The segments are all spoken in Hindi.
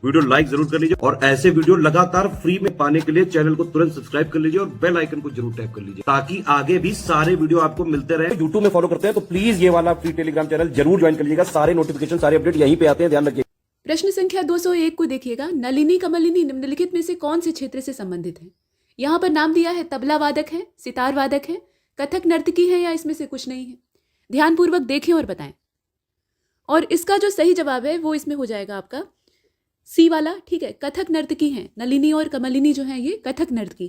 वीडियो लाइक जरूर कर लीजिए और ऐसे वीडियो लगातार फ्री में पाने के लिए चैनल को तुरंत सब्सक्राइब कर लीजिए और बेल आइकन को जरूर टैप कर लीजिए ताकि आगे भी सारे वीडियो आपको मिलते रहे। यूट्यूब में फॉलो करते हैं तो प्लीज ये वाला फ्री टेलीग्राम चैनल जरूर ज्वाइन कर लीजिएगा। सारे नोटिफिकेशन सारे अपडेट यहीं पे आते हैं, ध्यान रखिए। प्रश्न संख्या 201 को देखिएगा। नलिनी कमलिनी निम्नलिखित में से कौन से क्षेत्र से संबंधित है? यहाँ पर नाम दिया है तबला वादक है, सितार वादक है, कथक नर्तकी है या इसमें से कुछ नहीं है। ध्यानपूर्वक देखें और बताएं। और इसका जो सही जवाब है वो इसमें हो जाएगा आपका सी वाला। ठीक है, कथक नर्तकी है। नलिनी और कमलिनी जो है ये कथक नर्तकी।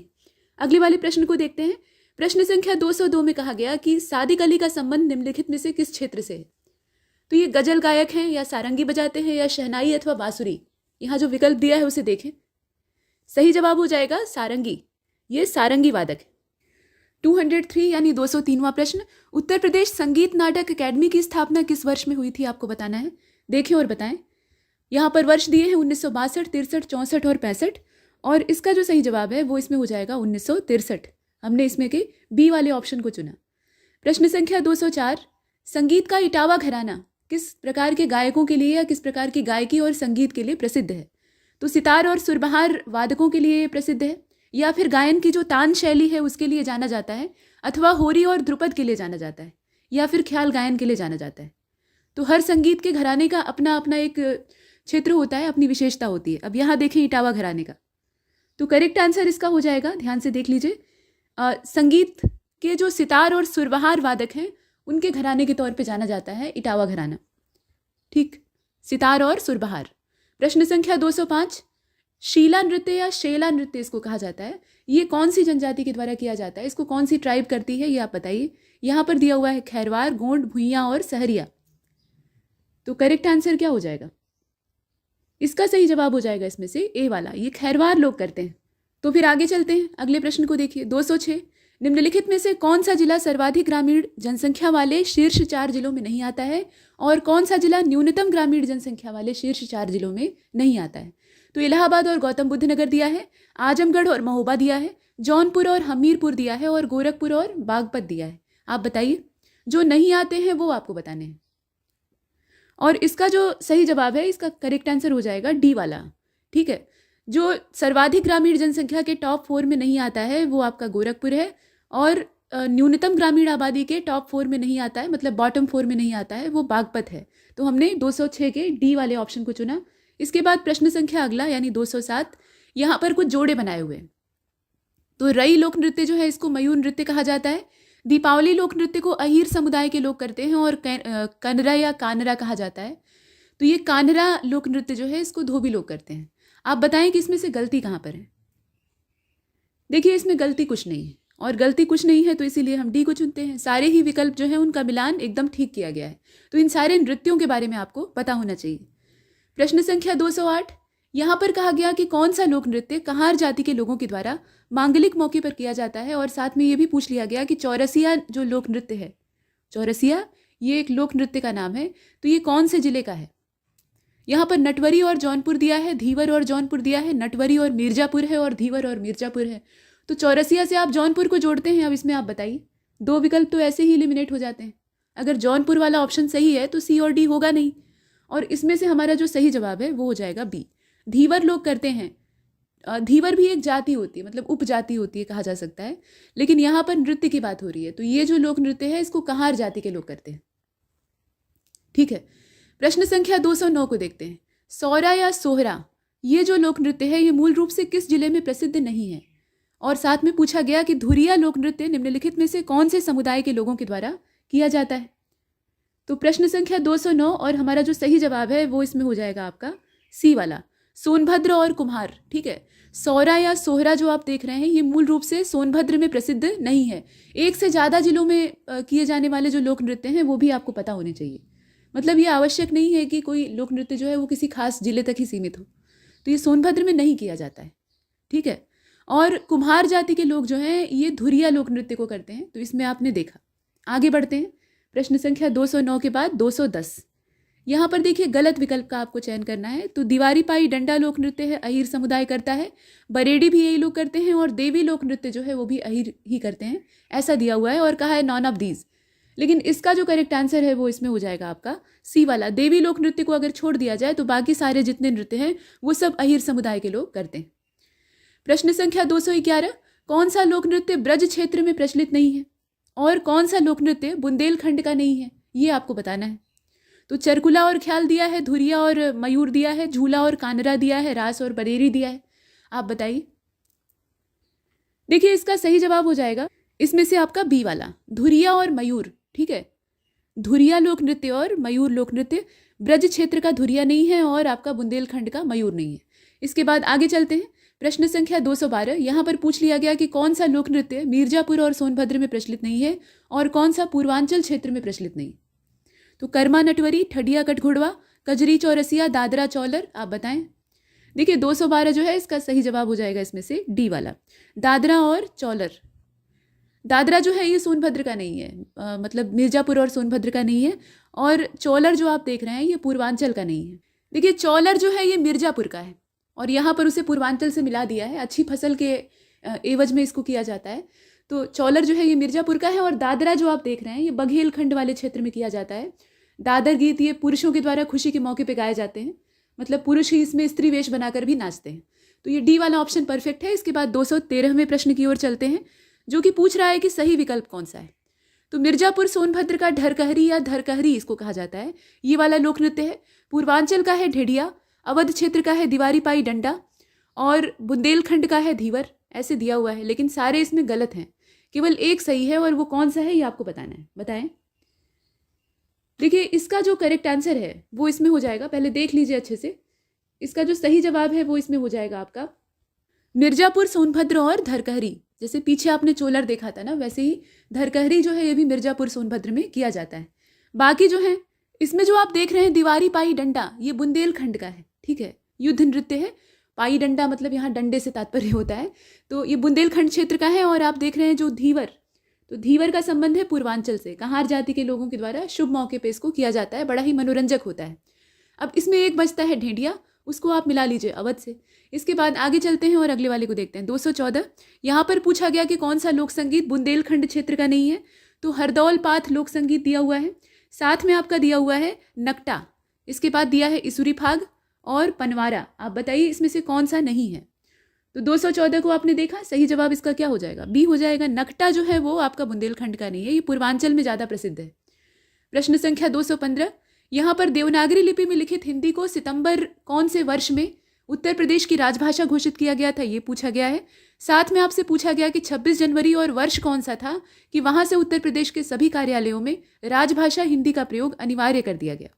अगले वाले प्रश्न को देखते हैं। प्रश्न संख्या 202 में कहा गया कि सादिक अली का संबंध निम्नलिखित में से किस क्षेत्र से है? तो ये गजल गायक हैं या सारंगी बजाते हैं या शहनाई अथवा बांसुरी? यहाँ जो विकल्प दिया है उसे देखें। सही जवाब हो जाएगा सारंगी। ये सारंगी वादक है। 203 यानी 203वां प्रश्न। उत्तर प्रदेश संगीत नाटक अकेडमी की स्थापना किस वर्ष में हुई थी आपको बताना है। देखें और बताएं। यहाँ पर वर्ष दिए हैं 1962, 63, 64 और 65 और इसका जो सही जवाब है वो इसमें हो जाएगा 1963। हमने इसमें के बी वाले ऑप्शन को चुना। प्रश्न संख्या 204। संगीत का इटावा घराना किस प्रकार के गायकों के लिए या किस प्रकार की गायकी और संगीत के लिए प्रसिद्ध है? तो सितार और सुरबहार वादकों के लिए प्रसिद्ध है या फिर गायन की जो तान शैली है उसके लिए जाना जाता है अथवा होरी और ध्रुपद के लिए जाना जाता है या फिर ख्याल गायन के लिए जाना जाता है। तो हर संगीत के घराने का अपना अपना एक क्षेत्र होता है, अपनी विशेषता होती है। अब यहाँ देखें इटावा घराने का, तो करेक्ट आंसर इसका हो जाएगा, ध्यान से देख लीजिए, संगीत के जो सितार और सुरबहार वादक हैं उनके घराने के तौर पे जाना जाता है इटावा घराना। ठीक, सितार और सुरबहार। प्रश्न संख्या 205। शीला नृत्य या शेला नृत्य इसको कहा जाता है, ये कौन सी जनजाति के द्वारा किया जाता है? इसको कौन सी ट्राइब करती है ये आप बताइए। यहाँ पर दिया हुआ है खैरवार, गोंड, भुइयां और सहरिया। तो करेक्ट आंसर क्या हो जाएगा? इसका सही जवाब हो जाएगा इसमें से ए वाला, ये खैरवार लोग करते हैं। तो फिर आगे चलते हैं, अगले प्रश्न को देखिए। 206। निम्नलिखित में से कौन सा जिला सर्वाधिक ग्रामीण जनसंख्या वाले शीर्ष 4 जिलों में नहीं आता है और कौन सा जिला न्यूनतम ग्रामीण जनसंख्या वाले शीर्ष 4 जिलों में नहीं आता है? तो इलाहाबाद और गौतम बुद्ध नगर दिया है, आजमगढ़ और महोबा दिया है, जौनपुर और हमीरपुर दिया है और गोरखपुर और बागपत दिया है। आप बताइए, जो नहीं आते हैं वो आपको बताने हैं। और इसका जो सही जवाब है, इसका करेक्ट आंसर हो जाएगा डी वाला। ठीक है, जो सर्वाधिक ग्रामीण जनसंख्या के टॉप 4 में नहीं आता है वो आपका गोरखपुर है और न्यूनतम ग्रामीण आबादी के टॉप 4 में नहीं आता है, मतलब बॉटम 4 में नहीं आता है, वो बागपत है। तो हमने 206 के डी वाले ऑप्शन को चुना। इसके बाद प्रश्न संख्या अगला यानी 207। यहाँ पर कुछ जोड़े बनाए हुए हैं। तो रई लोक नृत्य जो है इसको मयूर नृत्य कहा जाता है। दीपावली लोक नृत्य को अहीर समुदाय के लोग करते हैं और कनरा या कानरा कहा जाता है। तो ये कानरा लोक नृत्य जो है इसको धोबी लोग करते हैं। आप बताएं कि इसमें से गलती कहाँ पर है। देखिए, इसमें गलती कुछ नहीं है और गलती कुछ नहीं है तो इसीलिए हम डी को चुनते हैं। सारे ही विकल्प जो है उनका मिलान एकदम ठीक किया गया है। तो इन सारे नृत्यों के बारे में आपको पता होना चाहिए। प्रश्न संख्या 208। यहाँ पर कहा गया कि कौन सा लोक नृत्य कहार जाति के लोगों के द्वारा मांगलिक मौके पर किया जाता है और साथ में ये भी पूछ लिया गया कि चौरसिया जो लोक नृत्य है, चौरसिया ये एक लोक नृत्य का नाम है, तो ये कौन से जिले का है? यहाँ पर नटवरी और जौनपुर दिया है, धीवर और जौनपुर दिया है, नटवरी और मिर्जापुर है और धीवर और मिर्जापुर है। तो चौरसिया से आप जौनपुर को जोड़ते हैं। अब इसमें आप बताइए, 2 विकल्प तो ऐसे ही एलिमिनेट हो जाते हैं। अगर जौनपुर वाला ऑप्शन सही है तो सी और डी होगा नहीं और इसमें से हमारा जो सही जवाब है वो हो जाएगा बी। धीवर लोग करते हैं। धीवर भी एक जाति होती है, मतलब उपजाति होती है कहा जा सकता है, लेकिन यहाँ पर नृत्य की बात हो रही है। तो ये जो लोक नृत्य है इसको कहार जाति के लोग करते हैं। ठीक है, प्रश्न संख्या 209 को देखते हैं। सौरा या सोहरा ये जो लोक नृत्य है ये मूल रूप से किस जिले में प्रसिद्ध नहीं है? और साथ में पूछा गया कि धुरिया लोक नृत्य निम्नलिखित में से कौन से समुदाय के लोगों के द्वारा किया जाता है? तो प्रश्न संख्या 209 और हमारा जो सही जवाब है वो इसमें हो जाएगा आपका सी वाला, सोनभद्र और कुम्हार। ठीक है, सौरा या सोहरा जो आप देख रहे हैं ये मूल रूप से सोनभद्र में प्रसिद्ध नहीं है। एक से ज़्यादा जिलों में किए जाने वाले जो लोक नृत्य हैं वो भी आपको पता होने चाहिए। मतलब ये आवश्यक नहीं है कि कोई लोक नृत्य जो है वो किसी खास जिले तक ही सीमित हो। तो ये सोनभद्र में नहीं किया जाता है। ठीक है, और कुम्हार जाति के लोग जो हैं ये धुरिया लोक नृत्य को करते हैं। तो इसमें आपने देखा। आगे बढ़ते हैं, प्रश्न संख्या 209 के बाद 210। यहाँ पर देखिए गलत विकल्प का आपको चयन करना है। तो दीवारी पाई डंडा लोक नृत्य है, अहीर समुदाय करता है। बरेडी भी यही लोग करते हैं और देवी लोक नृत्य जो है वो भी अहीर ही करते हैं, ऐसा दिया हुआ है और कहा है नॉन ऑफ दीज। लेकिन इसका जो करेक्ट आंसर है वो इसमें हो जाएगा आपका सी वाला। देवी लोक नृत्य को अगर छोड़ दिया जाए तो बाकी सारे जितने नृत्य हैं वो सब अहिर समुदाय के लोग करते हैं। प्रश्न संख्या 211, कौन सा लोक नृत्य ब्रज क्षेत्र में प्रचलित नहीं है और कौन सा लोक नृत्य बुंदेलखंड का नहीं है, ये आपको बताना है। तो चरकुला और ख्याल दिया है, धुरिया और मयूर दिया है, झूला और कानरा दिया है, रास और बरेरी दिया है। आप बताइए। देखिए इसका सही जवाब हो जाएगा इसमें से आपका बी वाला, धुरिया और मयूर। ठीक है, धुरिया लोक नृत्य और मयूर लोक नृत्य, ब्रज क्षेत्र का धुरिया नहीं है और आपका बुंदेलखंड का मयूर नहीं है। इसके बाद आगे चलते हैं। प्रश्न संख्या 212, यहाँ पर पूछ लिया गया कि कौन सा लोक नृत्य मिर्जापुर और सोनभद्र में प्रचलित नहीं है और कौन सा पूर्वांचल क्षेत्र में प्रचलित नहीं। तो कर्मा नटवरी, ठडिया कटघोड़वा, कजरी चौरसिया, दादरा चौलर, आप बताएं। देखिए 212 जो है इसका सही जवाब हो जाएगा इसमें से डी वाला, दादरा और चौलर। दादरा जो है ये सोनभद्र का नहीं है, मतलब मिर्जापुर और सोनभद्र का नहीं है, और चौलर जो आप देख रहे हैं ये पूर्वांचल का नहीं है। देखिए चौलर जो है ये मिर्जापुर का है और यहाँ पर उसे पूर्वांचल से मिला दिया है, अच्छी फसल के एवज में इसको किया जाता है। तो चौलर जो है ये मिर्जापुर का है और दादरा जो आप देख रहे हैं ये बघेलखंड वाले क्षेत्र में किया जाता है। दादर गीत ये पुरुषों के द्वारा खुशी के मौके पे गाए जाते हैं, मतलब पुरुष ही इसमें स्त्री वेश बनाकर भी नाचते हैं। तो ये डी वाला ऑप्शन परफेक्ट है। इसके बाद 213वें प्रश्न की ओर चलते हैं जो कि पूछ रहा है कि सही विकल्प कौन सा है। तो मिर्जापुर सोनभद्र का ढरकहरी या धरकहरी इसको कहा जाता है, ये वाला लोक नृत्य है। पूर्वांचल का है ढेडिया, अवध क्षेत्र का है दीवारी पाई डंडा और बुंदेलखंड का है धीवर। ऐसे दिया हुआ है लेकिन सारे इसमें गलत हैं, केवल एक सही है और वो कौन सा है ये आपको बताना है। बताएं। देखिए इसका जो करेक्ट आंसर है वो इसमें हो जाएगा, पहले देख लीजिए अच्छे से। इसका जो सही जवाब है वो इसमें हो जाएगा आपका मिर्जापुर सोनभद्र और धरकहरी। जैसे पीछे आपने चोलर देखा था ना, वैसे ही धरकहरी जो है ये भी मिर्जापुर सोनभद्र में किया जाता है। बाकी जो है इसमें जो आप देख रहे हैं दीवारी पाई डंडा, ये बुंदेलखंड का है। ठीक है, युद्ध नृत्य है। पाई डंडा मतलब यहाँ डंडे से तात्पर्य होता है, तो ये बुंदेलखंड क्षेत्र का है। और आप देख रहे हैं जो धीवर, तो धीवर का संबंध है पूर्वांचल से, कहार जाति के लोगों के द्वारा शुभ मौके पे इसको किया जाता है, बड़ा ही मनोरंजक होता है। अब इसमें एक बचता है ढेडिया, उसको आप मिला लीजिए अवध से। इसके बाद आगे चलते हैं और अगले वाले को देखते हैं। 214, यहाँ पर पूछा गया कि कौन सा लोक संगीत बुंदेलखंड क्षेत्र का नहीं है। तो हरदौल पाथ लोक संगीत दिया हुआ है, साथ में आपका दिया हुआ है नकटा, इसके बाद दिया है इसुरी फाग और पनवारा। आप बताइए इसमें से कौन सा नहीं है। तो 214 को आपने देखा, सही जवाब इसका क्या हो जाएगा, बी हो जाएगा। नकटा जो है वो आपका बुंदेलखंड का नहीं है, ये पूर्वांचल में ज़्यादा प्रसिद्ध है। प्रश्न संख्या 215, यहाँ पर देवनागरी लिपि में लिखित हिंदी को सितंबर कौन से वर्ष में उत्तर प्रदेश की राजभाषा घोषित किया गया था, ये पूछा गया है। साथ में आपसे पूछा गया कि 26 जनवरी और वर्ष कौन सा था कि वहाँ से उत्तर प्रदेश के सभी कार्यालयों में राजभाषा हिंदी का प्रयोग अनिवार्य कर दिया गया।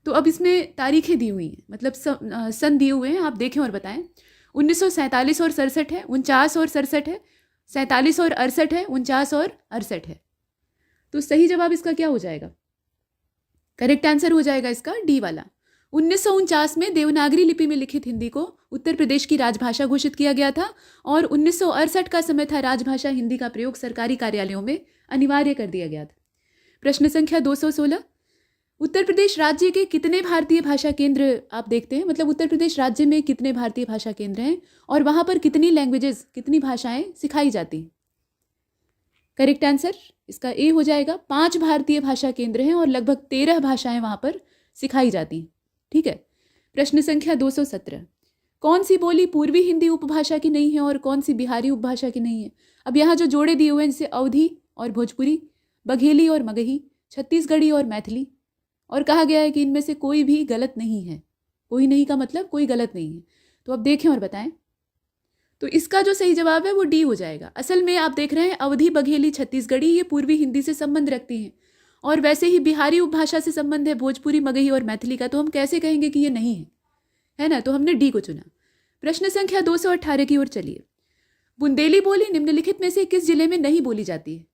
तो अब इसमें तारीखें दी हुई हैं, मतलब सन दिए हुए हैं, आप देखें और बताएं। 1947 और 67 है, 49 और 67 है, 47 और 68 है, 49 और 68 है। तो सही जवाब इसका क्या हो जाएगा, करेक्ट आंसर हो जाएगा इसका डी वाला। 1949 में देवनागरी लिपि में लिखित हिंदी को उत्तर प्रदेश की राजभाषा घोषित किया गया था और 1968 का समय था राजभाषा हिंदी का प्रयोग सरकारी कार्यालयों में अनिवार्य कर दिया गया था। प्रश्न संख्या 216, उत्तर प्रदेश राज्य के कितने भारतीय भाषा केंद्र आप देखते हैं, मतलब उत्तर प्रदेश राज्य में कितने भारतीय भाषा केंद्र हैं और वहाँ पर कितनी लैंग्वेजेस, कितनी भाषाएं सिखाई जाती हैं। करेक्ट आंसर इसका ए हो जाएगा। 5 भारतीय भाषा केंद्र हैं और लगभग 13 भाषाएं वहाँ पर सिखाई जाती हैं। ठीक है। प्रश्न संख्या 217, कौन सी बोली पूर्वी हिंदी उपभाषा की नहीं है और कौन सी बिहारी उपभाषा की नहीं है। अब यहाँ जो जोड़े दिए हुए हैं जैसे अवधी और भोजपुरी, बघेली और मगही, छत्तीसगढ़ी और मैथिली, और कहा गया है कि इनमें से कोई भी गलत नहीं है। कोई नहीं का मतलब कोई गलत नहीं है। तो अब देखें और बताएं। तो इसका जो सही जवाब है वो डी हो जाएगा। असल में आप देख रहे हैं अवधी, बघेली, छत्तीसगढ़ी ये पूर्वी हिंदी से संबंध रखती हैं और वैसे ही बिहारी उपभाषा से संबंध है भोजपुरी, मगही और मैथिली का, तो हम कैसे कहेंगे कि ये नहीं है ना। तो हमने डी को चुना। प्रश्न संख्या 218 की ओर चलिए। बुंदेली बोली निम्नलिखित में से किस जिले में नहीं बोली जाती है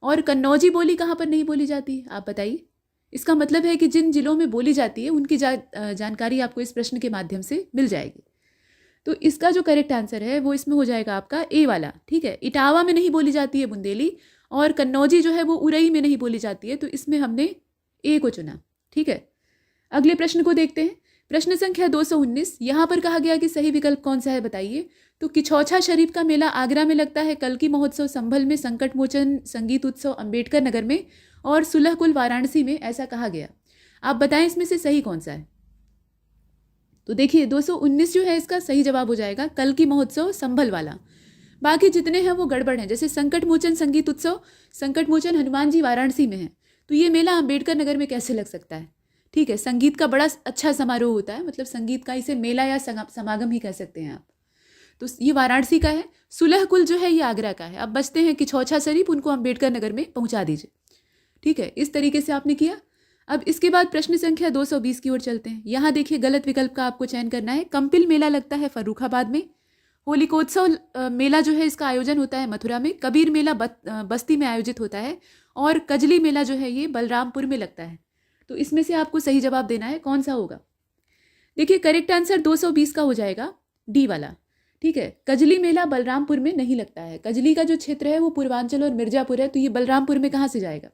और कन्नौजी बोली कहाँ पर नहीं बोली जाती है, आप बताइए। इसका मतलब है कि जिन जिलों में बोली जाती है उनकी जानकारी आपको इस प्रश्न के माध्यम से मिल जाएगी। तो इसका जो करेक्ट आंसर है वो इसमें हो जाएगा आपका ए वाला। ठीक है, इटावा में नहीं बोली जाती है बुंदेली और कन्नौजी जो है वो उरई में नहीं बोली जाती है, तो इसमें हमने ए को चुना। ठीक है, अगले प्रश्न को देखते हैं। प्रश्न संख्या 219, यहाँ पर कहा गया कि सही विकल्प कौन सा है बताइए। तो किछौछा शरीफ का मेला आगरा में लगता है, कल्की महोत्सव संभल में, संकट मोचन संगीत उत्सव अंबेडकर नगर में और सुलह कुल वाराणसी में, ऐसा कहा गया। आप बताएं इसमें से सही कौन सा है। तो देखिए 219 जो है इसका सही जवाब हो जाएगा कल्की महोत्सव संभल वाला। बाकी जितने हैं वो गड़बड़ हैं, जैसे संकट मोचन संगीत उत्सव, संकट मोचन हनुमान जी वाराणसी में है, तो ये मेला अंबेडकर नगर में कैसे लग सकता है। ठीक है, संगीत का बड़ा अच्छा समारोह होता है, मतलब संगीत का इसे मेला या समागम ही कह सकते हैं आप। तो ये वाराणसी का है। सुलह कुल जो है ये आगरा का है। अब बचते हैं किछौछा शरीफ, उनको अंबेडकर नगर में पहुंचा दीजिए। ठीक है, इस तरीके से आपने किया। अब इसके बाद प्रश्न संख्या 220 की ओर चलते हैं। यहाँ देखिए गलत विकल्प का आपको चयन करना है। कंपिल मेला लगता है फर्रुखाबाद में, होलिकोत्सव मेला जो है इसका आयोजन होता है मथुरा में, कबीर मेला बस्ती में आयोजित होता है और कजली मेला जो है ये बलरामपुर में लगता है। तो इसमें से आपको सही जवाब देना है, कौन सा होगा। देखिए करेक्ट आंसर 220 का हो जाएगा डी वाला। ठीक है, कजली मेला बलरामपुर में नहीं लगता है। कजली का जो क्षेत्र है वो पूर्वांचल और मिर्जापुर है, तो ये बलरामपुर में कहाँ से जाएगा।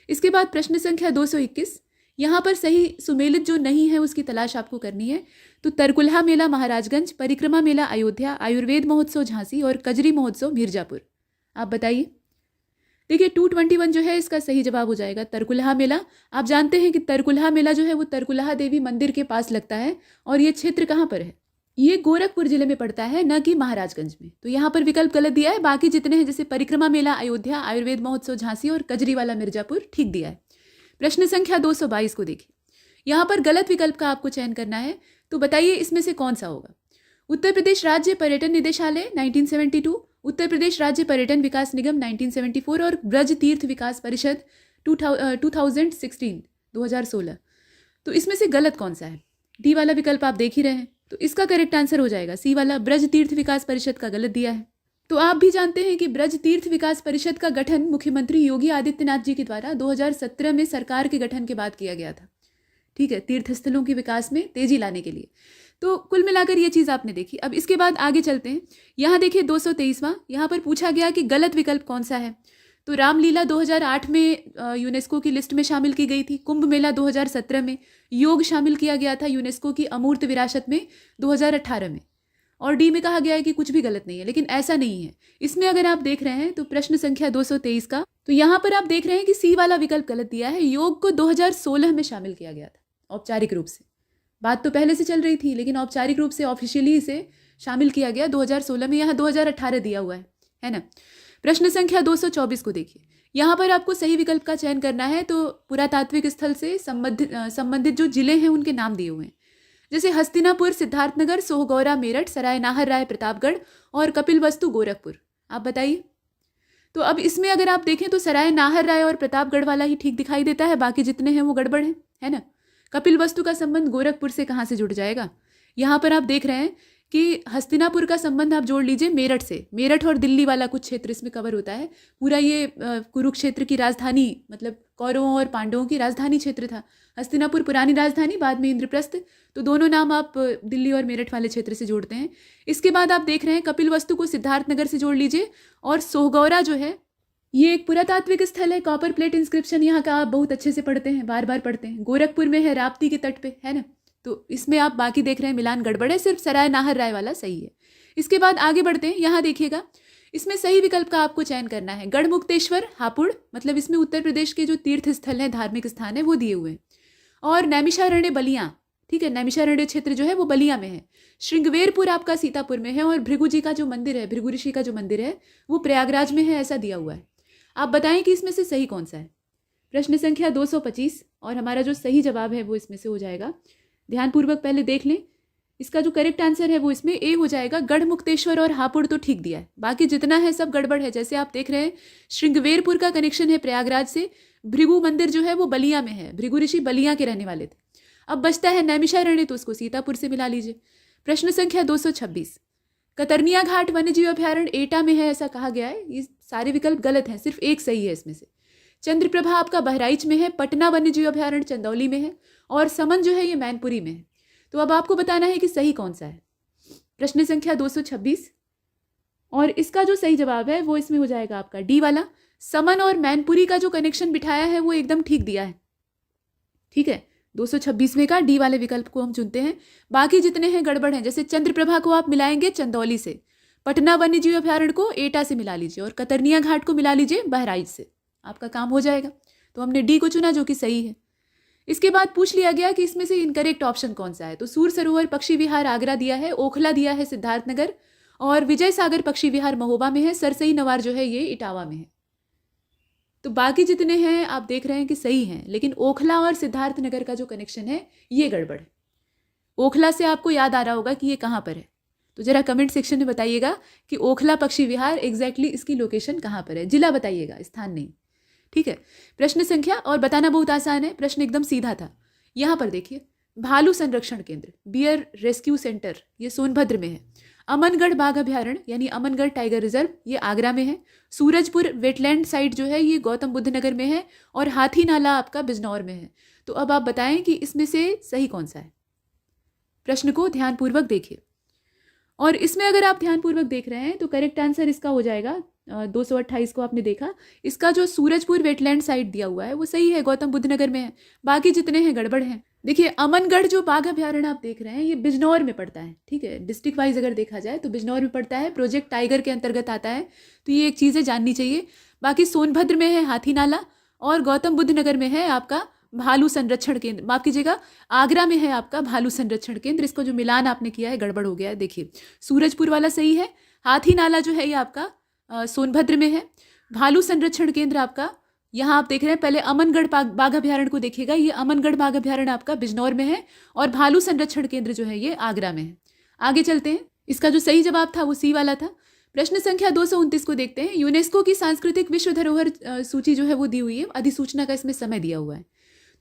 इसके बाद प्रश्न संख्या 221, यहाँ पर सही सुमेलित जो नहीं है उसकी तलाश आपको करनी है। तो तरकुलहा मेला महाराजगंज, परिक्रमा मेला अयोध्या, आयुर्वेद महोत्सव झांसी और कजरी महोत्सव मिर्जापुर। आप बताइए। देखिए 221 जो है इसका सही जवाब हो जाएगा तरकुलहा मेला। आप जानते हैं कि तरकुलहा मेला जो है वो तरकुलहा देवी मंदिर के पास लगता है और ये क्षेत्र कहाँ पर है, ये गोरखपुर जिले में पड़ता है, न कि महाराजगंज में। तो यहाँ पर विकल्प गलत दिया है। बाकी जितने हैं जैसे परिक्रमा मेला अयोध्या, आयुर्वेद महोत्सव झांसी और कजरी वाला मिर्जापुर ठीक दिया है। प्रश्न संख्या 222 को देखिए। यहाँ पर गलत विकल्प का आपको चयन करना है। तो बताइए इसमें से कौन सा होगा। उत्तर प्रदेश राज्य पर्यटन निदेशालय 1972, उत्तर प्रदेश राज्य पर्यटन विकास निगम 1974 और ब्रज तीर्थ विकास परिषद 2016। तो इसमें से गलत कौन सा है। डी वाला विकल्प आप देख ही रहे हैं, तो इसका करेक्ट आंसर हो जाएगा सी वाला, ब्रज तीर्थ विकास परिषद का गलत दिया है। तो आप भी जानते हैं कि ब्रज तीर्थ विकास परिषद का गठन मुख्यमंत्री योगी आदित्यनाथ जी के द्वारा 2017 में सरकार के गठन के बाद किया गया था। ठीक है, तीर्थ स्थलों के विकास में तेजी लाने के लिए। तो कुल मिलाकर ये चीज़ आपने देखी। अब इसके बाद आगे चलते हैं। यहाँ देखिए 223वां, यहाँ पर पूछा गया कि गलत विकल्प कौन सा है। तो रामलीला 2008 में यूनेस्को की लिस्ट में शामिल की गई थी। कुंभ मेला 2017 में, योग शामिल किया गया था यूनेस्को की अमूर्त विरासत में 2018 में। और डी में कहा गया है कि कुछ भी गलत नहीं है, लेकिन ऐसा नहीं है। इसमें अगर आप देख रहे हैं तो प्रश्न संख्या 223 का, तो यहाँ पर आप देख रहे हैं कि सी वाला विकल्प गलत दिया है। योग को 2016 में शामिल किया गया था औपचारिक रूप से। बात तो पहले से चल रही थी, लेकिन औपचारिक रूप से ऑफिशियली इसे शामिल किया गया 2016 में। यहाँ 2018 दिया हुआ है ना। प्रश्न संख्या 224 को देखिए। यहाँ पर आपको सही विकल्प का चयन करना है। तो पुरातात्विक स्थल से संबंधित जो जिले हैं उनके नाम दिए हुए हैं, जैसे हस्तिनापुर सिद्धार्थनगर, सोहगौरा मेरठ, सराय नाहर राय प्रतापगढ़ और कपिलवस्तु गोरखपुर। आप बताइए। तो अब इसमें अगर आप देखें तो सराय नाहर राय और प्रतापगढ़ वाला ही ठीक दिखाई देता है, बाकी जितने हैं वो गड़बड़ है ना। कपिलवस्तु का संबंध गोरखपुर से कहाँ से जुड़ जाएगा। यहाँ पर आप देख रहे हैं कि हस्तिनापुर का संबंध आप जोड़ लीजिए मेरठ से। मेरठ और दिल्ली वाला कुछ क्षेत्र इसमें कवर होता है। पूरा ये कुरुक्षेत्र की राजधानी, मतलब कौरवों और पांडवों की राजधानी क्षेत्र था। हस्तिनापुर पुरानी राजधानी, बाद में इंद्रप्रस्थ। तो दोनों नाम आप दिल्ली और मेरठ वाले क्षेत्र से जोड़ते हैं। इसके बाद आप देख रहे हैं कपिलवस्तु को सिद्धार्थनगर से जोड़ लीजिए। और सोहगौरा जो है ये एक पुरातात्विक स्थल है। कॉपर प्लेट इंस्क्रिप्शन यहाँ का आप बहुत अच्छे से पढ़ते हैं, बार बार पढ़ते हैं। गोरखपुर में है, राप्ती के तट पे है ना। तो इसमें आप बाकी देख रहे हैं मिलान गड़बड़ है, सिर्फ सराय नाहर राय वाला सही है। इसके बाद आगे बढ़ते हैं। यहाँ देखिएगा, इसमें सही विकल्प का आपको चयन करना है। गढ़मुक्तेश्वर हापुड़, मतलब इसमें उत्तर प्रदेश के जो तीर्थ स्थल हैं, धार्मिक स्थान है, वो दिए हुए हैं। और नैमिषारण्य बलिया, ठीक है, नैमिषारण्य क्षेत्र जो है वो बलिया में है। श्रृंगवेरपुर आपका सीतापुर में है। और भृगु जी का जो मंदिर है, भृगु ऋषि का जो मंदिर है, वो प्रयागराज में है, ऐसा दिया हुआ है। आप बताएं कि इसमें से सही कौन सा है। प्रश्न संख्या 225 और हमारा जो सही जवाब है वो इसमें से हो जाएगा। ध्यानपूर्वक पहले देख लें। इसका जो करेक्ट आंसर है वो इसमें ए हो जाएगा। गढ़मुक्तेश्वर और हापुड़ तो ठीक दिया है, बाकी जितना है सब गड़बड़ है। जैसे आप देख रहे हैं श्रृंगवेरपुर का कनेक्शन है प्रयागराज से, भृगु मंदिर जो है वो बलिया में है, भृगु ऋषि बलिया के रहने वाले थे। अब बचता है नैमिषारण्य, तो उसको सीतापुर से मिला लीजिए। प्रश्न संख्या 226, कतरनिया घाट वन्यजीव अभयारण्य एटा में है, ऐसा कहा गया है। ये सारे विकल्प गलत हैं, सिर्फ एक सही है इसमें से। चंद्रप्रभा आपका बहराइच में है, पटना वन्यजीव अभयारण्य चंदौली में है और समन जो है ये मैनपुरी में है। तो अब आपको बताना है कि सही कौन सा है। प्रश्न संख्या 226 और इसका जो सही जवाब है वो इसमें हो जाएगा आपका डी वाला। समन और मैनपुरी का जो कनेक्शन बिठाया है वो एकदम ठीक दिया है। ठीक है, 226वें का डी वाले विकल्प को हम चुनते हैं। बाकी जितने हैं गड़बड़ हैं। जैसे चंद्रप्रभा को आप मिलाएंगे चंदौली से, पटना वन्यजीव अभ्यारण्य को एटा से मिला लीजिए और कतरनिया घाट को मिला लीजिए बहराइच से, आपका काम हो जाएगा। तो हमने डी को चुना जो कि सही है। इसके बाद पूछ लिया गया कि इसमें से इनकरेक्ट ऑप्शन कौन सा है। तो सूर सरोवर पक्षी विहार आगरा दिया है, ओखला दिया है सिद्धार्थनगर, और विजय सागर पक्षी विहार महोबा में है, सरसई नवार जो है ये इटावा में है। तो बाकी जितने हैं आप देख रहे हैं कि सही हैं, लेकिन ओखला और सिद्धार्थनगर का जो कनेक्शन है ये गड़बड़ है। ओखला से आपको याद आ रहा होगा कि ये कहाँ पर है, तो जरा कमेंट सेक्शन में बताइएगा कि ओखला पक्षी विहार एग्जैक्टली इसकी लोकेशन कहाँ पर है। जिला बताइएगा, स्थान नहीं। ठीक है। प्रश्न संख्या, और बताना बहुत आसान है, प्रश्न एकदम सीधा था। यहाँ पर देखिए, भालू संरक्षण केंद्र बियर रेस्क्यू सेंटर ये सोनभद्र में है। अमनगढ़ बाघ अभ्यारण्य यानी अमनगढ़ टाइगर रिजर्व ये आगरा में है। सूरजपुर वेटलैंड साइट जो है ये गौतम बुद्ध नगर में है, और हाथी नाला आपका बिजनौर में है। तो अब आप बताएं कि इसमें से सही कौन सा है। प्रश्न को ध्यानपूर्वक देखिए, और इसमें अगर आप ध्यानपूर्वक देख रहे हैं तो करेक्ट आंसर इसका हो जाएगा 228 को आपने देखा, इसका जो सूरजपुर वेटलैंड साइट दिया हुआ है वो सही है, गौतम बुद्ध नगर में है। बाकी जितने हैं गड़बड़ हैं। देखिए, अमनगढ़ जो बाघ अभ्यारण्य आप देख रहे हैं ये बिजनौर में पड़ता है। ठीक है, डिस्ट्रिक्ट वाइज अगर देखा जाए तो बिजनौर में पड़ता है, प्रोजेक्ट टाइगर के अंतर्गत आता है। तो ये एक चीज़ें जाननी चाहिए। बाकी सोनभद्र में है हाथी नाला, और गौतम बुद्ध नगर में है आपका भालू संरक्षण केंद्र, माफ कीजिएगा आगरा में है आपका भालू संरक्षण केंद्र। इसको जो मिलान आपने किया है गड़बड़ हो गया है। देखिए, सूरजपुर वाला सही है, हाथी नाला जो है ये आपका सोनभद्र में है, भालू संरक्षण केंद्र आपका यहाँ आप देख रहे हैं। पहले अमनगढ़ बाघ अभ्यारण्य को देखिएगा, ये अमनगढ़ बाघ अभ्यारण्य आपका बिजनौर में है, और भालू संरक्षण केंद्र जो है ये आगरा में है। आगे चलते हैं। इसका जो सही जवाब था वो सी वाला था। प्रश्न संख्या 229 को देखते हैं। यूनेस्को की सांस्कृतिक विश्व धरोहर सूची जो है वो दी हुई है, अधिसूचना का इसमें समय दिया हुआ है।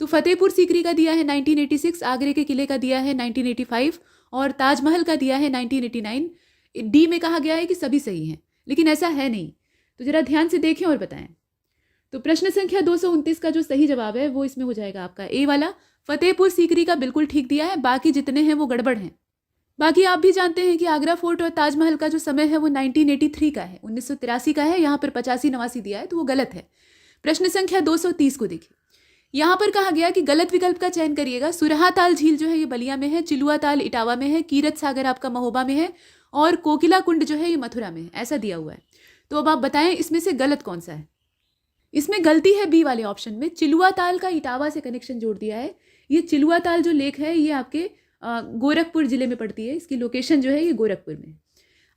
तो फतेहपुर सीकरी का दिया है 1986, आगरे के किले का दिया है 1985, और ताजमहल का दिया है 1989। डी में कहा गया है कि सभी सही हैं, लेकिन ऐसा है नहीं। तो जरा ध्यान से देखें और बताएं। तो प्रश्न संख्या 229 का जो सही जवाब है वो इसमें हो जाएगा आपका ए वाला, फतेहपुर सीकरी का बिल्कुल ठीक दिया है। बाकी जितने हैं वो गड़बड़ हैं। बाकी आप भी जानते हैं कि आगरा फोर्ट और ताजमहल का जो समय है वो 1983 का है, 1983 का है। यहाँ पर 85-89 दिया है, तो वो गलत है। प्रश्न संख्या 230 को देखिए। यहाँ पर कहा गया कि गलत विकल्प का चयन करिएगा। सुरहा ताल झील जो है ये बलिया में है, चिलुआ ताल इटावा में है, कीरत सागर आपका महोबा में है, और कोकिला कुंड जो है ये मथुरा में है, ऐसा दिया हुआ है। तो अब आप बताएं इसमें से गलत कौन सा है। इसमें गलती है बी वाले ऑप्शन में, चिलुआ ताल का इटावा से कनेक्शन जोड़ दिया है। ये चिलुआ ताल जो लेक है ये आपके गोरखपुर जिले में पड़ती है, इसकी लोकेशन जो है ये गोरखपुर में।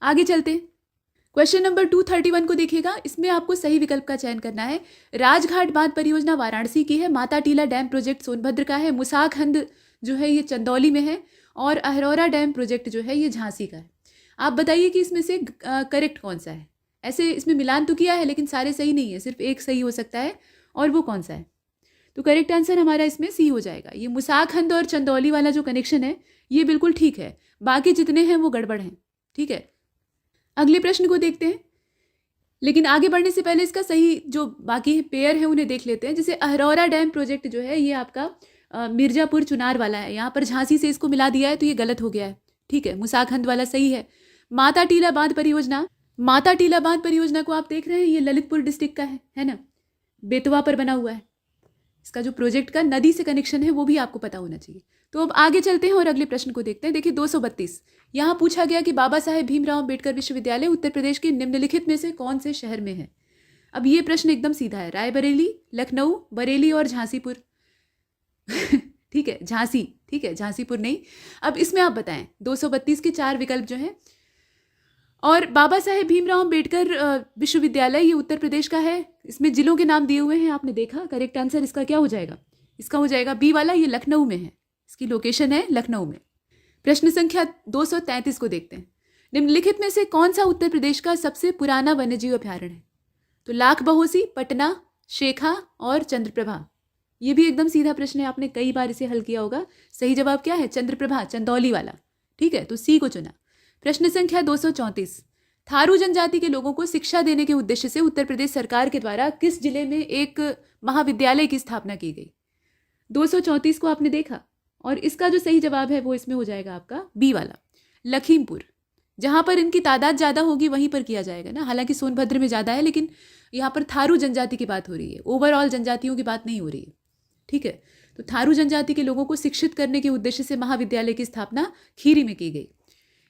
आगे चलते हैं। क्वेश्चन नंबर 231 को देखिएगा। इसमें आपको सही विकल्प का चयन करना है। राजघाट बांध परियोजना वाराणसी की है, माता टीला डैम प्रोजेक्ट सोनभद्र का है, मुसाखंद जो है ये चंदौली में है, और अहरौरा डैम प्रोजेक्ट जो है ये झांसी का है। आप बताइए कि इसमें से करेक्ट कौन सा है। ऐसे इसमें मिलान तो किया है लेकिन सारे सही नहीं है, सिर्फ एक सही हो सकता है, और वो कौन सा है। तो करेक्ट आंसर हमारा इसमें सी हो जाएगा। ये मुसाखंद और चंदौली वाला जो कनेक्शन है ये बिल्कुल ठीक है, बाकी जितने हैं वो गड़बड़ हैं। ठीक है, अगले प्रश्न को देखते हैं। लेकिन आगे बढ़ने से पहले इसका सही जो बाकी पेयर है उन्हें देख लेते हैं। जैसे अहरौरा डैम प्रोजेक्ट जो है ये आपका मिर्जापुर चुनार वाला है, यहाँ पर झांसी से इसको मिला दिया है तो ये गलत हो गया है। ठीक है, मुसाखंद वाला सही है। माता टीला बांध परियोजना को आप देख रहे हैं, ये ललितपुर डिस्ट्रिक्ट का है ना, बेतवा पर बना हुआ है। इसका जो प्रोजेक्ट का नदी से कनेक्शन है वो भी आपको पता होना चाहिए। तो अब आगे चलते हैं और अगले प्रश्न को देखते हैं। देखिए 232, यहाँ पूछा गया कि बाबा साहेब भीमराव अम्बेडकर विश्वविद्यालय उत्तर प्रदेश के निम्नलिखित में से कौन से शहर में है। अब ये प्रश्न एकदम सीधा है, रायबरेली, लखनऊ, बरेली और झांसीपुर। ठीक है, झांसी, ठीक है, झांसीपुर नहीं। अब इसमें आप बताएं 232 के 4 विकल्प जो हैं, और बाबा साहेब भीमराव अम्बेडकर विश्वविद्यालय ये उत्तर प्रदेश का है। इसमें जिलों के नाम दिए हुए हैं, आपने देखा। करेक्ट आंसर इसका क्या हो जाएगा, इसका हो जाएगा बी वाला, ये लखनऊ में है, इसकी लोकेशन है लखनऊ में। प्रश्न संख्या 233 को देखते हैं। निम्नलिखित में से कौन सा उत्तर प्रदेश का सबसे पुराना वन्यजीव अभ्यारण्य है। तो लाख बहोसी, पटना, शेखा और चंद्रप्रभा। ये भी एकदम सीधा प्रश्न है, आपने कई बार इसे हल किया होगा। सही जवाब क्या है, चंद्रप्रभा, चंदौली वाला। ठीक है, तो सी को चुना। प्रश्न संख्या 234, थारू जनजाति के लोगों को शिक्षा देने के उद्देश्य से उत्तर प्रदेश सरकार के द्वारा किस जिले में एक महाविद्यालय की स्थापना की गई। 234 को आपने देखा, और इसका जो सही जवाब है वो इसमें हो जाएगा आपका बी वाला, लखीमपुर। जहाँ पर इनकी तादाद ज़्यादा होगी वहीं पर किया जाएगा ना। हालांकि सोनभद्र में ज़्यादा है, लेकिन यहाँ पर थारू जनजाति की बात हो रही है, ओवरऑल जनजातियों की बात नहीं हो रही है। ठीक है, तो थारू जनजाति के लोगों को शिक्षित करने के उद्देश्य से महाविद्यालय की स्थापना खीरी में की गई।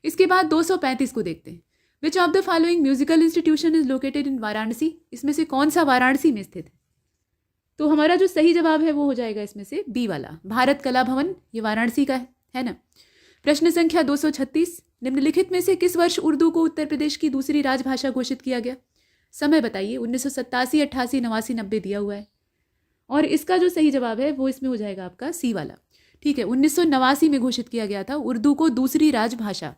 इसके बाद 235 को देखते हैं। Which of the following musical institution is located in Varanasi? इसमें से कौन सा वाराणसी में स्थित है? तो हमारा जो सही जवाब है वो हो जाएगा इसमें से बी वाला, भारत कला भवन, ये वाराणसी का है ना। प्रश्न संख्या 236, निम्नलिखित में से किस वर्ष उर्दू को उत्तर प्रदेश की दूसरी राजभाषा घोषित किया गया? समय बताइए। 1987, 88, 89, 90 दिया हुआ है और इसका जो सही जवाब है वो इसमें हो जाएगा आपका सी वाला। ठीक है, 1989 में घोषित किया गया था उर्दू को दूसरी राजभाषा।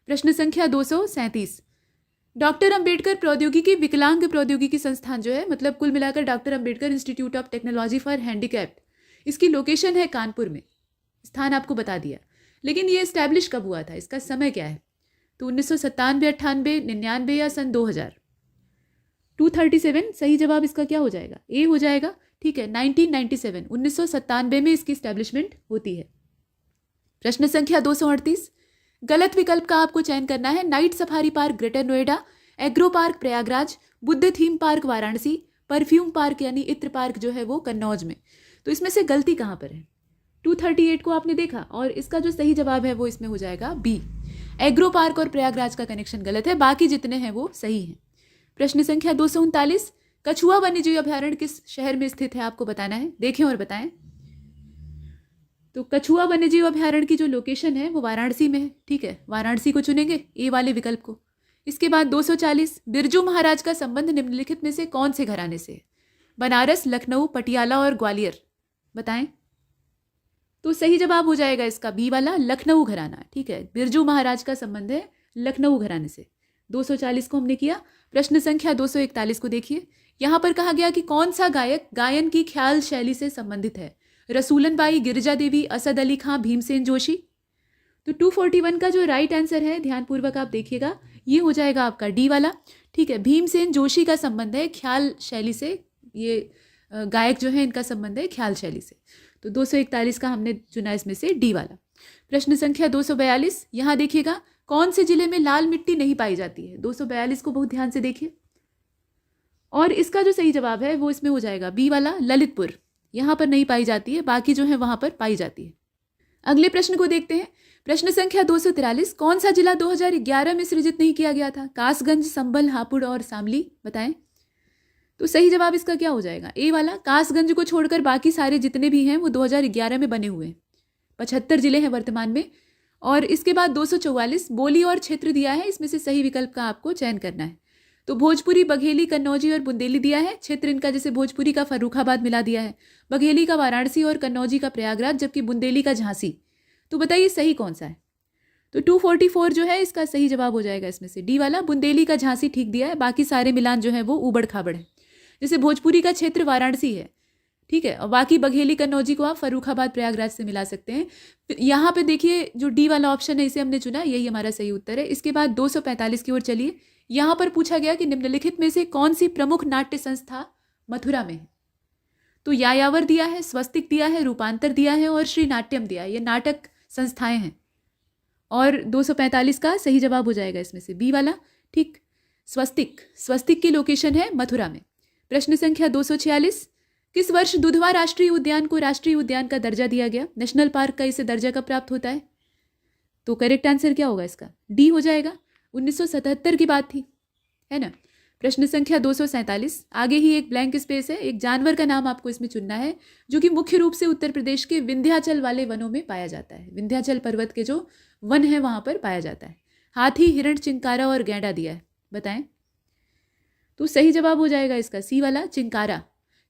प्रश्न संख्या 237, डॉक्टर अंबेडकर प्रौद्योगिकी विकलांग प्रौद्योगिकी संस्थान जो है, मतलब कुल मिलाकर doctor Ambedkar institute of technology for handicapped, इसकी लोकेशन है कानपुर में। स्थान आपको बता दिया, लेकिन ये इस्टेब्लिश कब हुआ था, इसका समय क्या है? तो 1997, 98, 99 या सन 2000? 237 सही जवाब इसका क्या हो जाएगा? ए हो जाएगा। ठीक है, 1997, 1997 में इसकी इस्टेब्लिशमेंट होती है। प्रश्न संख्या 238, गलत विकल्प का आपको चयन करना है। Night safari park greater Noida, agro park Prayagraj, Buddha theme park Varanasi, perfume park यानी इत्र पार्क जो है वो कन्नौज में। तो इसमें से गलती कहाँ पर है? 238 को आपने देखा और इसका जो सही जवाब है वो इसमें हो जाएगा बी। एग्रो पार्क और प्रयागराज का कनेक्शन गलत है, बाकी जितने हैं वो सही हैं। प्रश्न संख्या 239, कछुआ वन्यजीव अभयारण्य किस शहर में स्थित है आपको बताना है। देखें और बताएं। तो कछुआ वन्यजीव अभयारण्य की जो लोकेशन है वो वाराणसी में है। ठीक है, वाराणसी को चुनेंगे, ए वाले विकल्प को। इसके बाद 240, बिरजू महाराज का संबंध निम्नलिखित में से कौन से घराने से है? बनारस, लखनऊ, पटियाला और ग्वालियर, बताएं। तो सही जवाब हो जाएगा इसका बी वाला, लखनऊ घराना। ठीक है, बिरजू महाराज का संबंध है लखनऊ घराने से। 240 को हमने किया। प्रश्न संख्या 241 को देखिए। यहाँ पर कहा गया कि कौन सा गायक गायन की ख्याल शैली से संबंधित है? रसूलन बाई, गिरिजा देवी, असद अली खां, भीमसेन जोशी। तो 241 का जो राइट आंसर है, ध्यानपूर्वक आप देखिएगा, ये हो जाएगा आपका डी वाला। ठीक है, भीमसेन जोशी का संबंध है ख्याल शैली से। ये गायक जो है इनका संबंध है ख्याल शैली से। तो 241 का हमने चुना इसमें से डी वाला। प्रश्न संख्या 242, यहाँ देखिएगा, कौन से जिले में लाल मिट्टी नहीं पाई जाती है? 242 को बहुत ध्यान से देखिए और इसका जो सही जवाब है वो इसमें हो जाएगा बी वाला, ललितपुर। यहाँ पर नहीं पाई जाती है, बाकी जो है वहाँ पर पाई जाती है। अगले प्रश्न को देखते हैं। प्रश्न संख्या 243, कौन सा जिला 2011 में सृजित नहीं किया गया था? कासगंज, संभल, हापुड़ और शामली, बताएं। तो सही जवाब इसका क्या हो जाएगा? ए वाला, कासगंज को छोड़कर बाकी सारे जितने भी हैं वो 2011 में बने हुए हैं। 75 जिले हैं वर्तमान में। और इसके बाद 244, बोली और क्षेत्र दिया है, इसमें से सही विकल्प का आपको चयन करना है। तो भोजपुरी, बघेली, कन्नौजी और बुंदेली दिया है। क्षेत्र इनका जैसे भोजपुरी का फर्रुखाबाद मिला दिया है, बघेली का वाराणसी और कन्नौजी का प्रयागराज, जबकि बुंदेली का झांसी। तो बताइए सही कौन सा है? तो 244 जो है इसका सही जवाब हो जाएगा इसमें से डी वाला, बुंदेली का झांसी ठीक दिया है, बाकी सारे मिलान जो है वो उबड़ खाबड़ है। जैसे भोजपुरी का क्षेत्र वाराणसी है, ठीक है, और बाकी बघेली, कन्नौजी को आप फर्रुखाबाद, प्रयागराज से मिला सकते हैं। यहाँ पे देखिए जो डी वाला ऑप्शन है इसे हमने चुना, यही हमारा सही उत्तर है। इसके बाद 245 की ओर चलिए। यहाँ पर पूछा गया कि निम्नलिखित में से कौन सी प्रमुख नाट्य संस्था मथुरा में है? तो यायावर दिया है, स्वस्तिक दिया है, रूपांतर दिया है और श्री नाट्यम दिया है। ये नाटक संस्थाएं हैं और 245 का सही जवाब हो जाएगा इसमें से बी वाला। ठीक, स्वस्तिक की लोकेशन है मथुरा में। प्रश्न संख्या 246, किस वर्ष दुधवा राष्ट्रीय उद्यान को राष्ट्रीय उद्यान का दर्जा दिया गया? नेशनल पार्क का इसे दर्जा कब प्राप्त होता है? तो करेक्ट आंसर क्या होगा इसका? डी हो जाएगा। 1977 की बात थी, है ना। प्रश्न संख्या 247, आगे ही एक ब्लैंक स्पेस है। एक जानवर का नाम आपको इसमें चुनना है जो कि मुख्य रूप से उत्तर प्रदेश के विंध्याचल वाले वनों में पाया जाता है। विंध्याचल पर्वत के जो वन है वहां पर पाया जाता है। हाथी, हिरण, चिंकारा और गैंडा दिया है, बताएं। तो सही जवाब हो जाएगा इसका सी वाला,